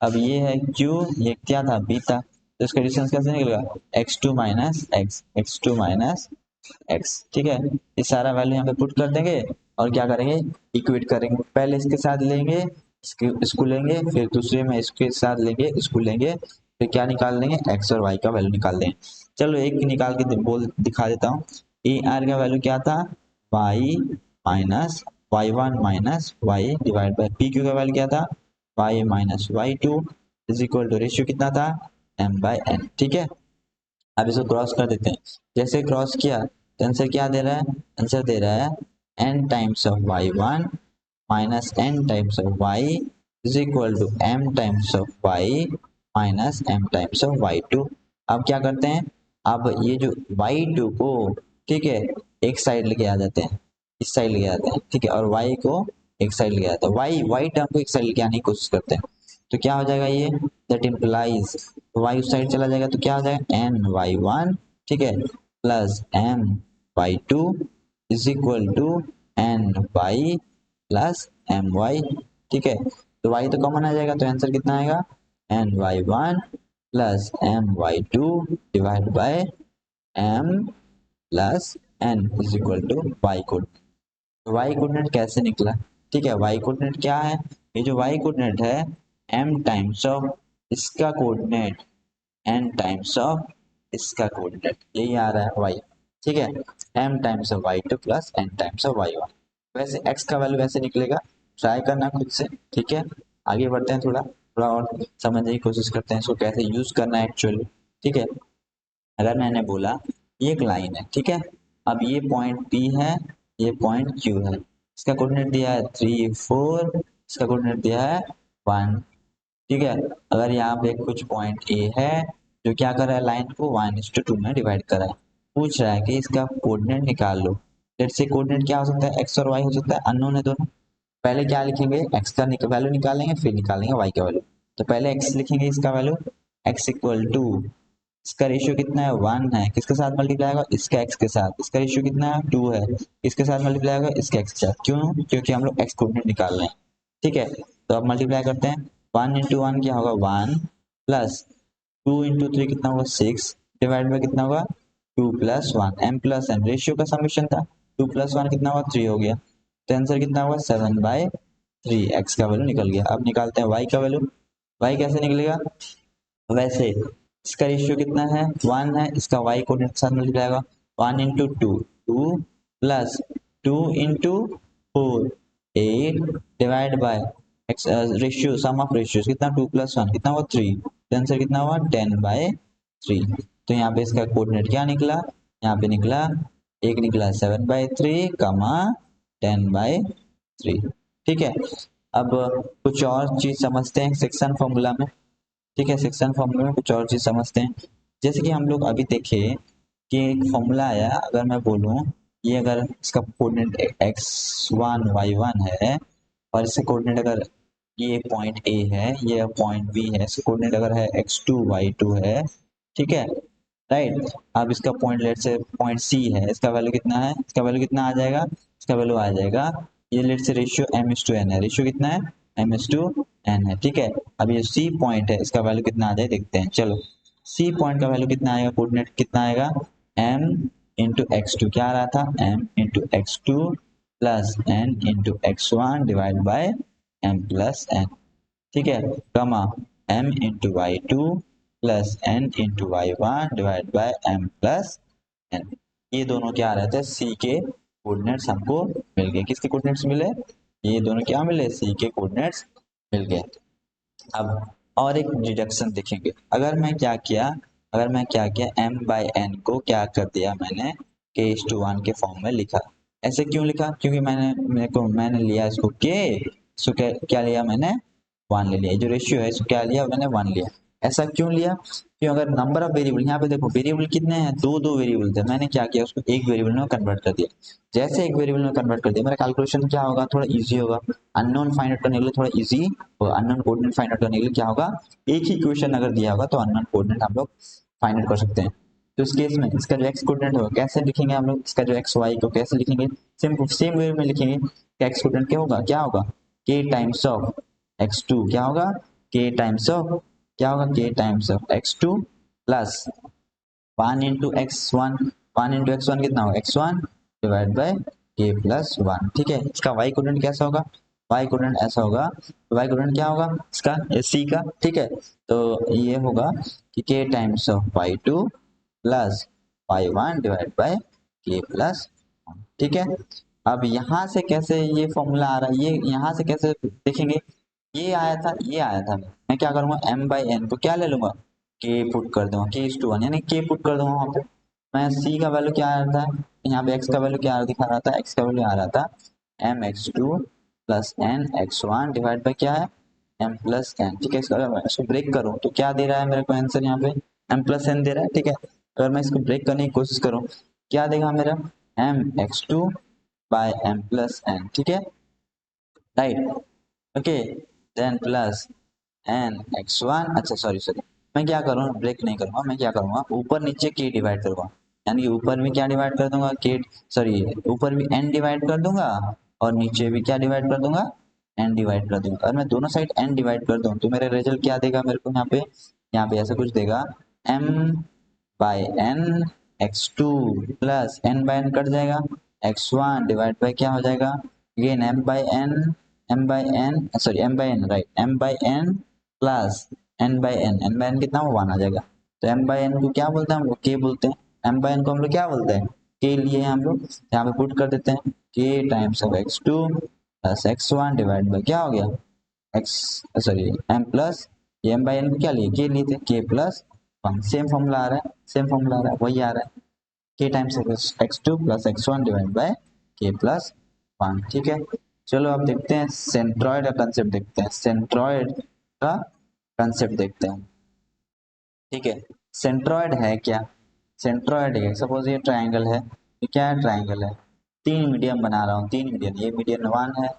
अब ये है q, ये क्या था b था, तो इसका डिस्टेंस कैसे निकलेगा x2 minus x2 minus x, ठीक है। ये सारा वैल्यू यहाँ पे पुट कर देंगे और क्या करेंगे, इक्वेट करेंगे। पहले इसके साथ लेंगे, इसको लेंगे, फिर दूसरे में इसके साथ लेंगे, इसको लेंगे, फिर क्या निकाल लेंगे, एक्स और वाई का वैल्यू निकाल देंगे। चलो एक निकाल के बोल दिखा देता हूँ। ए आर का वैल्यू क्या था, Y minus Y one minus Y divide by P Q का वैल्यू क्या था, Y minus Y two is equal to ratio कितना था, एम बाई एन, ठीक है। अब इसको क्रॉस कर देते हैं, जैसे क्रॉस किया तो आंसर क्या दे रहा है, आंसर दे रहा है n times of Y one minus n times of Y is equal to m times of Y minus m times of Y two. अब क्या करते हैं, अब ये जो वाई टू को, ठीक है, एक साइड लेके आ जाते हैं, इस साइड लेके आते हैं, ठीक है, और वाई को एक साइड लेके आते हैं, वाई टर्म को एक साइड लेके आने की कोशिश करते हैं, तो क्या हो जाएगा ये, दैट इम्प्लाइज वाई उस साइड चला जाएगा तो क्या हो जाएगा एन वाई वन, ठीक है, plus M Y two is equal to N Y plus M Y, ठीक है। तो वाई तो कॉमन आ जाएगा, तो आंसर कितना आएगा, N Y one plus M Y two divide by M plus N is equal to Y code. Y coordinate कैसे निकला, ठीक है, वाई कोऑर्डिनेट क्या है, ये जो वाई कोऑर्डिनेट है m टाइम्स ऑफ इसका कोऑर्डिनेट n टाइम्स ऑफ इसका कोऑर्डिनेट, यही आ रहा है y, ठीक है, m times of y2 plus n times of y1। वैसे x का वैल्यू वैसे निकलेगा, ट्राई करना खुद से, ठीक है। आगे बढ़ते हैं, थोड़ा थोड़ा और समझने की कोशिश करते हैं इसको कैसे यूज करना है एक्चुअली, ठीक है। अगर मैंने बोला ये एक लाइन है, ठीक है, अब ये पॉइंट P है, ये पॉइंट Q है, इसका कोऑर्डिनेट दिया है 3 4, इसका कोऑर्डिनेट दिया है 1, ठीक है। अगर यहाँ पे कुछ पॉइंट A है जो क्या कर रहा है, लाइन को 1:2 में डिवाइड कर रहा है, पूछ रहा है कि इसका कोऑर्डिनेट निकाल लो। लेट्स से कोऑर्डिनेट क्या हो सकता है, x और y हो सकता है, अननोन है दोनों। पहले क्या लिखेंगे, x का वैल्यू निकालेंगे, फिर निकालेंगे y का वैल्यू। तो पहले x लिखेंगे, इसका वैल्यू x इक्वल टू, इसका रेशियो कितना है 1 है, किसके साथ मल्टीप्लाई होगा, इसका x के साथ, इसका रेशियो कितना है 2 है, इसके साथ मल्टीप्लाई होगा, इसके x के साथ, क्यों, क्योंकि हम लोग x कोऑर्डिनेट निकाल रहे हैं, ठीक है। तो अब मल्टीप्लाई करते हैं, 1 इंटू वन क्या होगा 1 प्लस 2 इंटू थ्री कितना होगा 6 डिवाइड में कितना होगा 2 plus one, M plus N ratio का समीशन था, 2 प्लस वन कितना होगा 3 हो गया, तो आंसर कितना होगा 7/3, एक्स का वैल्यू निकल गया। अब निकालते हैं वाई का वैल्यू, वाई कैसे निकलेगा, वैसे इसका रेशियो कितना है 1 है, इसका y कोऑर्डिनेट के साथ मल्टीप्लाई होगा, 1 into two 2 plus 2 into 4 8 divide by X, ratio sum of ratios कितना 2 प्लस 1 कितना हुआ 3, तो आंसर कितना हुआ 10/3। तो यहाँ पे इसका कोऑर्डिनेट क्या निकला, यहाँ पे निकला एक निकला 7/3 कमा 10/3, ठीक है। अब कुछ और चीज समझते हैं सेक्शन फॉर्मूला में, ठीक है, सेक्शन फॉर्मूला में कुछ और चीज समझते हैं। जैसे कि हम लोग अभी देखे कि एक फॉर्मूला आया, अगर मैं बोलूं ये अगर इसका कोऑर्डिनेट x1 y1 है और इसका कोऑर्डिनेट अगर ये पॉइंट A है, ये पॉइंट B है, इसका कोऑर्डिनेट अगर है x2 y2 है, ठीक है, राइट। अब इसका पॉइंट लेट से पॉइंट C है, इसका वैल्यू कितना है, इसका वैल्यू कितना आ जाएगा, इसका वैल्यू आ जाएगा, ये लेट से रेशियो m:n है, रेशियो कितना है m:n है, ठीक है। अब ये C पॉइंट है, इसका वैल्यू कितना आ जाए देखते हैं, चलो C पॉइंट का वैल्यू कितना आएगा, कोऑर्डिनेट कितना आएगा m इंटू x2, क्या आ रहा था m into x2 plus n into x1 divide by m plus n, ठीक है, comma m into Y two plus n into Y one divide by m plus n। ये दोनों क्या आ रहे थे, C के कोऑर्डिनेट्स हमको मिल गए, किसके कोऑर्डिनेट्स मिले, ये दोनों क्या मिले, C के कोऑर्डिनेट्स मिल गए। अब और एक डिडक्शन देखेंगे, अगर मैं क्या किया m/n को क्या कर दिया मैंने k:1 के फॉर्म में लिखा। ऐसे क्यों लिखा, क्योंकि मैंने लिया इसको k, क्या लिया मैंने 1 ले लिया, जो रेशियो है इसको क्या लिया मैंने 1 लिया। ऐसा क्यों लिया? क्यों अगर नंबर ऑफ वेरिएबल, यहाँ पे देखो वेरिएबल कितने हैं, दो वेरिएबल थे, मैंने क्या किया उसको एक वेरिएबल में कन्वर्ट कर दिया। जैसे एक वेरिएबल में कन्वर्ट कर दिया मेरा कैलकुलेशन क्या होगा, थोड़ा इजी होगा। अननोन फाइंड आउट करने के लिए थोड़ा इजी, और अननोन कोऑर्डिनेट फाइंड आउट करने के लिए क्या होगा, एक ही इक्वेशन अगर दिया होगा तो अननोन कोऑर्डिनेट हम लोग फाइंड आउट कर सकते हैं। तो इस केस में इसका जो एक्स कोऑर्डिनेट होगा कैसे लिखेंगे हम लोग, इसका जो एक्स वाई को कैसे लिखेंगे, सेम वे में लिखेंगे। एक्स कोऑर्डिनेट क्या होगा के टाइम्स ऑफ एक्स टू, क्या होगा के टाइम्स ऑफ, क्या होगा के times of X two plus 1 into x one, 1 into x one कितना होगा x1 डिवाइड बाय के प्लस 1। ठीक है, इसका y कोऑर्डिनेट कैसा होगा, y कोऑर्डिनेट ऐसा होगा, y कोऑर्डिनेट क्या होगा इसका c का। ठीक है, तो ये होगा कि k times of y2 plus y1 divide by के प्लस 1। ठीक है, अब यहाँ से कैसे ये फॉर्मूला आ रहा है, ये यहाँ से कैसे देखेंगे, ये आया था मैं क्या करूंगा m बाई एन को क्या ले लूंगा, के पुट कर दूंगा, के इज टू वन, यानी के पुट कर दूंगा वहां पे। मैं c का वैल्यू क्या आ रहा था, यहाँ पे x का वैल्यू क्या दिखा रहा था, x का वैल्यू आ रहा था m X two plus N X one divide by क्या है m प्लस एन। ठीक है, अगर मैं इसको ब्रेक करूँ तो क्या दे रहा है मेरे को आंसर, यहाँ पे m प्लस एन दे रहा है। ठीक है, अगर मैं इसको ब्रेक करने की कोशिश करूँ क्या देगा मेरा m X two by m plus N. ठीक है, right, okay, then plus N X one, अच्छा सॉरी मैं क्या करूँ ब्रेक नहीं करूंगा, मैं क्या करूंगा ऊपर नीचे के डिवाइड करूंगा, यानी कि ऊपर भी क्या डिवाइड कर दूंगा के, सॉरी ऊपर भी एन डिवाइड कर दूंगा और नीचे भी क्या डिवाइड कर दूंगा एन डिवाइड कर दूंगा। और मैं दोनों साइड एन डिवाइड कर दूं तो मेरा रिजल्ट क्या देगा मेरे को, यहाँ पे ऐसा कुछ देगा m by N X two plus N by N cut जाएगा, एक्स वन डिवाइड बाय क्या हो जाएगा again M by N sorry M by N, right, M by N plus N by N कितना वो वन आ जाएगा। तो M by N को क्या बोलते हैं हम लोग, के बोलते हैं। एम बाय एन को हम लोग क्या बोलते हैं, के लिए हम लोग यहाँ पे पुट कर देते हैं K times of X two plus X one divide by क्या हो गया X, sorry M plus, M by N को क्या लिए के लिए थे K plus one. Same formula आ रहा है, सेम फॉर्मूला आ रहा है, वही आ रहा है के times x two plus X one divide by के प्लस वन। ठीक है, चलो अब देखते हैं सेंट्रॉइड का कंसेप्ट, देखते हैं सेंट्रॉइड का कंसेप्ट देखते हैं। ठीक है, सेंट्रॉइड है क्या, सेंट्रॉइड है सपोज ये ट्राइंगल है, ये क्या है ट्राइंगल है, तीन मीडियन बना रहा हूँ, तीन मीडियन, ये मीडियन वन है,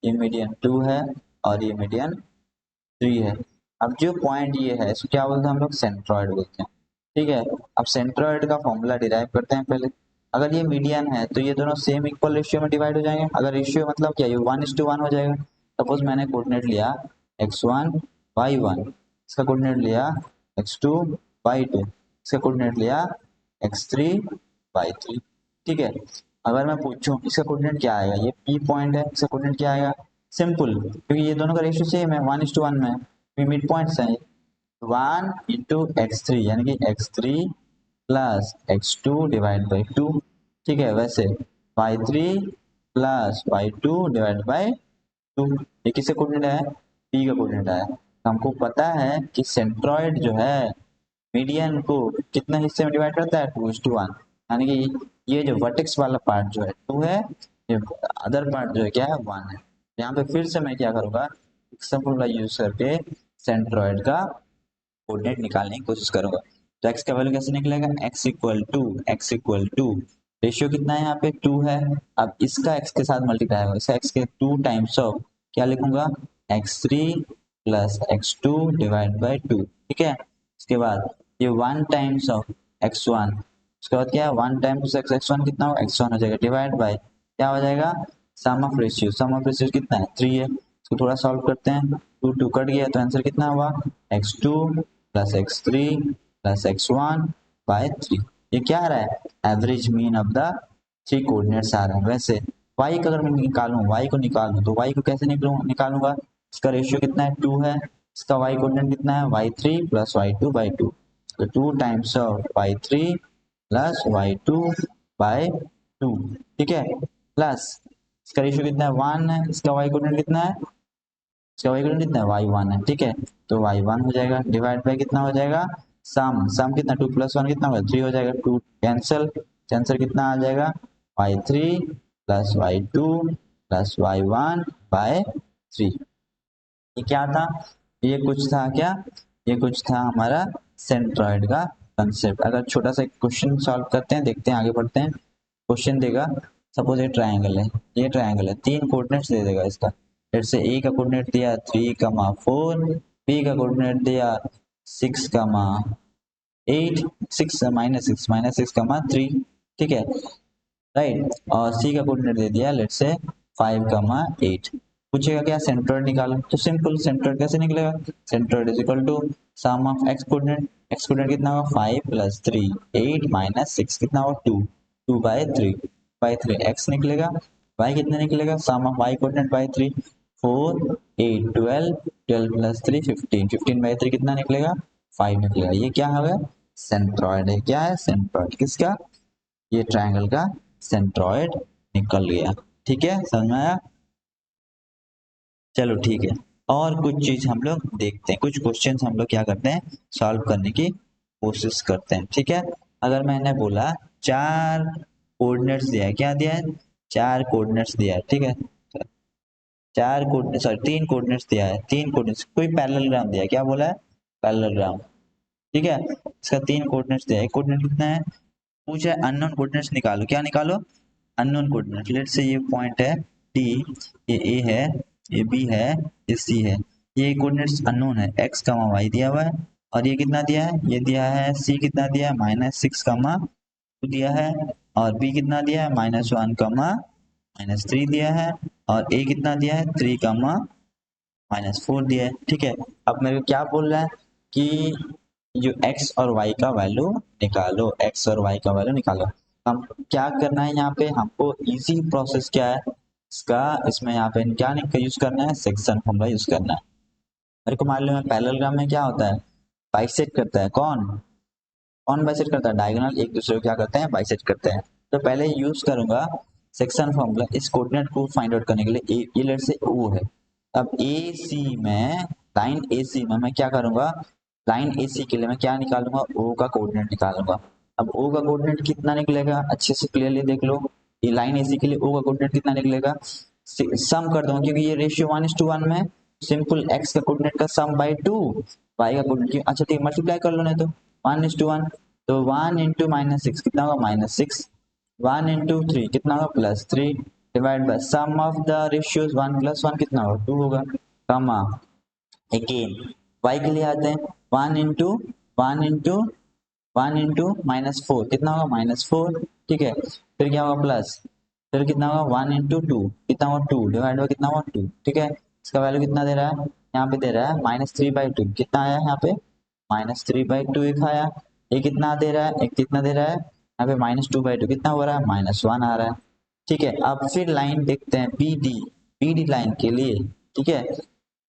ये मीडियन टू है और ये मीडियन थ्री है। अब जो पॉइंट ये है इसको क्या बोलते हैं हम लोग सेंट्रॉइड बोलते हैं। ठीक है, अब सेंट्रॉइड का फॉर्मूला डिराइव करते हैं पहले। अगर ये मीडियन है तो ये दोनों सेम इक्वल रेशियो में डिवाइड हो जाएंगे, अगर रेशियो मतलब क्या ये 1:1 हो जाएगा। सपोज मैंने कोऑर्डिनेट लिया x1 y1, इसका कोऑर्डिनेट लिया x2 y2, इसका कोऑर्डिनेट लिया x3 y3। ठीक है, अगर मैं पूछूं इसका कोऑर्डिनेट क्या आएगा, ये P पॉइंट है, इसका कोऑर्डिनेट क्या आएगा, सिंपल क्योंकि ये दोनों का रेशियो सेम है 1:1 में, मिड पॉइंट्स हैं 1 इंटू x3 यानी कि x3 plus x2 divide by 2। ठीक है, वैसे y3 plus y2 divide by 2, ये किससे कोऑर्डिनेट है p का कोऑर्डिनेट है। तो हमको पता है कि सेंट्रॉइड जो है मीडियन को कितने हिस्से में डिवाइड करता है 2:1, यानी कि ये जो वर्टेक्स वाला पार्ट जो है 2 है, ये अदर पार्ट जो है क्या है 1 है। यहाँ पे फिर से मैं क्या करूंगा फॉर्मूला यूज करके सेंट्रॉइड का कोऑर्डिनेट निकालने की कोशिश करूंगा। तो x का वैल्यू कैसे निकलेगा, x इक्वल टू रेशियो कितना है यहाँ पे 2 है, अब इसका x के साथ मल्टीप्लाई होगा, इसका x के 2 टाइम्स ऑफ क्या लिखूंगा x3 plus x2 divide by 2। ठीक है, इसके बाद ये 1 टाइम्स ऑफ x1, उसके बाद क्या है 1 टाइम्स x1 कितना हो x1 हो जाएगा डिवाइड बाय क्या हो जाएगा सम ऑफ रेशियो कितना है 3 है। इसको थोड़ा सॉल्व करते हैं, 2 कट गया तो आंसर कितना हुआ x2 plus x3 plus x1 bye 3। ये क्या आ रहा है average mean of the three coordinates आ रहा है। वैसे y का अगर मैं निकालूं, y को निकालूं तो y को कैसे निकालूंगा, इसका रेशियो कितना है 2 है, इसका y कोऑर्डिनेट कितना है y3 प्लस y2 बाई 2, तो 2 times of y3 plus y2 bye 2। ठीक है, प्लस इसका रेशियो कितना है 1 है, इसका y कोऑर्डिनेट कितना है, इसका y कोऑर्डिनेट कितना है y1 है। ठीक है, तो y1 हो जाएगा डिवाइड बाय कितना हो जाएगा सम कितना 2 प्लस 1 कितना होगा 3 हो जाएगा, 2 कैंसिल, आंसर कितना आ जाएगा y3 plus y2 plus y1 bye 3। ये क्या था, ये कुछ था क्या ये कुछ था हमारा सेंट्रॉइड का कंसेप्ट। अगर छोटा सा क्वेश्चन सॉल्व करते हैं, देखते हैं, आगे बढ़ते हैं। क्वेश्चन देगा, सपोज ये ट्रायंगल है, ये ट्रायंगल है, 3 कोऑर्डिनेट्स दे देगा इसका। जैसे ए का कोऑर्डिनेट दिया 3,4, बी का कोऑर्डिनेट दिया 6,8, 6 -6 ठीक है, राइट। और सी का कोऑर्डिनेट दे दिया लेट्स से 5,8। पूछेगा क्या सेंट्रोइड निकालो, तो सिंपल सेंट्रोइड कैसे निकलेगा, centroid is equal to sum of X coordinate कितना होगा 5 + 3 8 - 6 कितना होगा 2 2/3 एक्स निकलेगा। y कितना निकलेगा, सम ऑफ y कोऑर्डिनेट बाय 3 4 8 12 12 + 3 15 15/3 कितना निकलेगा 5 निकलेगा। ये क्या होगा, सेंट्रोइड है। क्या है, सेंट्रोइड किसका, ये ट्रायंगल का सेंट्रॉइड निकल गया। ठीक है, समझ में आया। चलो ठीक है, और कुछ चीज हम लोग देखते हैं, कुछ क्वेश्चन हम लोग क्या करते हैं, सॉल्व करने की कोशिश करते हैं। ठीक है, अगर मैंने बोला 4 कोऑर्डिनेट्स दिया है, क्या दिया है, 4 कोऑर्डिनेट्स दिया है। ठीक है, 4 कोऑर्डिनेट सॉरी 3 कोऑर्डिनेट्स दिया है, 3 कोऑर्डिनेट्स, कोई पैरेललोग्राम दिया है, क्या बोला है, पैरेललोग्राम। ठीक है, इसका 3 कोऑर्डिनेट्स दिया है, एक कोऑर्डिनेट कितना है, पूछा है अननोन कोऑर्डिनेट्स निकालो, क्या निकालो, अननोन कोऑर्डिनेट। लेट से ये पॉइंट है डी, ये ए है, ये बी है, ये सी है, ये कोऑर्डिनेट्स अननोन है, एक्स कमा वाई दिया हुआ है। और ये कितना दिया है, ये दिया है सी कितना दिया है -6,2 दिया है। और बी कितना दिया है -1,-3 दिया है। और ए कितना दिया है 3,-4 दिया है। ठीक है, अब मेरे को क्या बोल रहा है कि जो x और y का वैल्यू निकालो, x और y का वैल्यू निकालो। हम क्या करना है, यहाँ पे हमको इजी प्रोसेस क्या है इसका, इसमें यहाँ पे क्या यूज करना है, सेक्शन फॉर्मूला यूज करना है। मेरे को मालूम है पैरेललोग्राम में क्या होता है, बाइसेक्ट करता है, कौन कौन बाइसेक्ट करता है, डायगोनल एक दूसरे को क्या करते हैं, बाइसेक्ट करते हैं। तो पहले यूज करूंगा सेक्शन फॉर्मूला इस कोऑर्डिनेट को फाइंड आउट करने के लिए। ये लेट से O है, अब ए सी में, लाइन ए सी में मैं क्या करूंगा, लाइन ए सी के लिए मैं क्या निकालूंगा, O का कोऑर्डिनेट निकालूंगा। अब O का कोऑर्डिनेट कितना निकलेगा, अच्छे से क्लियरली देख लो, ये लाइन ए सी के लिए O का कोऑर्डिनेट कितना निकलेगा, सम कर दूंगा क्योंकि ये रेशियो 1:1 में, सिंपल x का कोऑर्डिनेट का सम बाय 2, y का कोऑर्डिनेट, अच्छा ठीक मल्टीप्लाई कर लो, नहीं तो 1:1, तो 1 × -6 कितना होगा -6, 1 × 3 कितना होगा +3, divide by sum of the ratios 1 + 1 कितना होगा 2 होगा, कमा अगेन y के लिए आते हैं, 1 × 1 × -4 कितना होगा -4। ठीक है, फिर क्या होगा प्लस, फिर कितना होगा 1 × 2 कितना होगा 2, डिवाइड बाय कितना होगा 2। ठीक है, इसका वैल्यू कितना दे रहा है, यहाँ पे दे रहा है -3/2, कितना आया यहाँ पे -3/2 एक आया। ये कितना दे रहा है, एक कितना दे रहा है यहाँ पे -2/2 कितना हो रहा है -1 आ रहा है। ठीक है, अब फिर लाइन देखते हैं बी डी लाइन के लिए। ठीक है,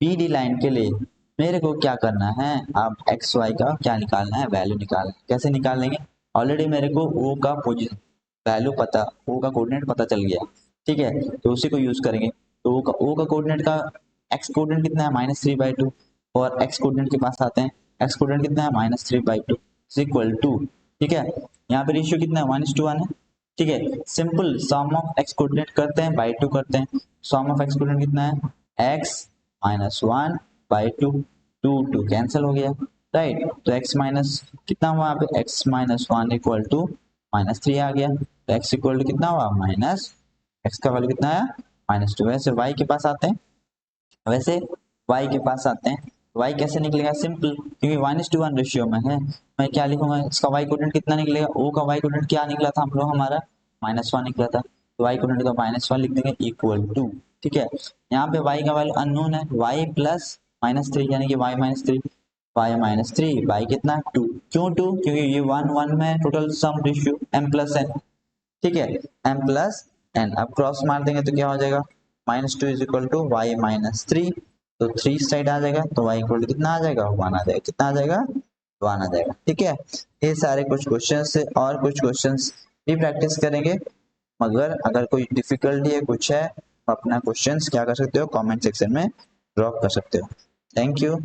बी डी लाइन के लिए मेरे को क्या करना है, अब एक्स वाई का क्या निकालना है, वैल्यू निकालना है। कैसे निकालेंगे, ऑलरेडी मेरे को ओ का पोजीशन वैल्यू पता, ओ का कोऑर्डिनेट पता चल गया। ठीक है, तो उसी को यूज करेंगे। तो ओ का कोऑर्डिनेट का एक्स कोऑर्डिनेट कितना है -3/2, और एक्स कोऑर्डिनेट के पास आते हैं, एक्स कोऑर्डिनेट कितना है -3/2 इक्वल टू, ठीक है, यहाँ पे रेशियो कितना है 1:1 है। ठीक है, simple some of X coordinate करते हैं बाई 2 करते हैं, सम ऑफ एक्स कोऑर्डिनेट कितना है x -1/2, 2 कैंसिल हो गया, राइट। तो x माइनस कितना हुआ यहाँ पे, x -1 इक्वल टू -3 आ गया, तो x इक्वल टू कितना हुआ x का वैल्यू कितना है -2। वैसे y के पास आते हैं, वैसे y के पास आते हैं, y कैसे निकलेगा, सिंपल, क्योंकि 1:1 रेशियो में है, मैं क्या लिखूंगा, इसका y कोऑर्डिनेट कितना निकलेगा, o का y कोऑर्डिनेट क्या निकला था हम लोग, हमारा -1 निकला था, तो y कोऑर्डिनेट का -1 लिख देंगे इक्वल टू। ठीक है, यहाँ पे y का वैल्यू अननोन है, y प्लस -3 यानी कि y -3, y कितना 2, क्यों 2, क्योंकि ये 1 में टोटल सम रेशियो m+n। ठीक है, m+n, अब क्रॉस मार देंगे तो क्या हो जाएगा -2 इज इक्वल टू y -3, तो 3 साइड आ जाएगा, तो y इक्वल टू कितना आ जाएगा 1 आ जाएगा, कितना आ जाएगा 1 आ जाएगा। ठीक है, ये सारे कुछ क्वेश्चंस है, और कुछ क्वेश्चंस भी प्रैक्टिस करेंगे, मगर अगर कोई डिफिकल्टी है कुछ है, अपना क्वेश्चंस क्या कर सकते हो कमेंट सेक्शन में ड्रॉप कर सकते हो। Thank you.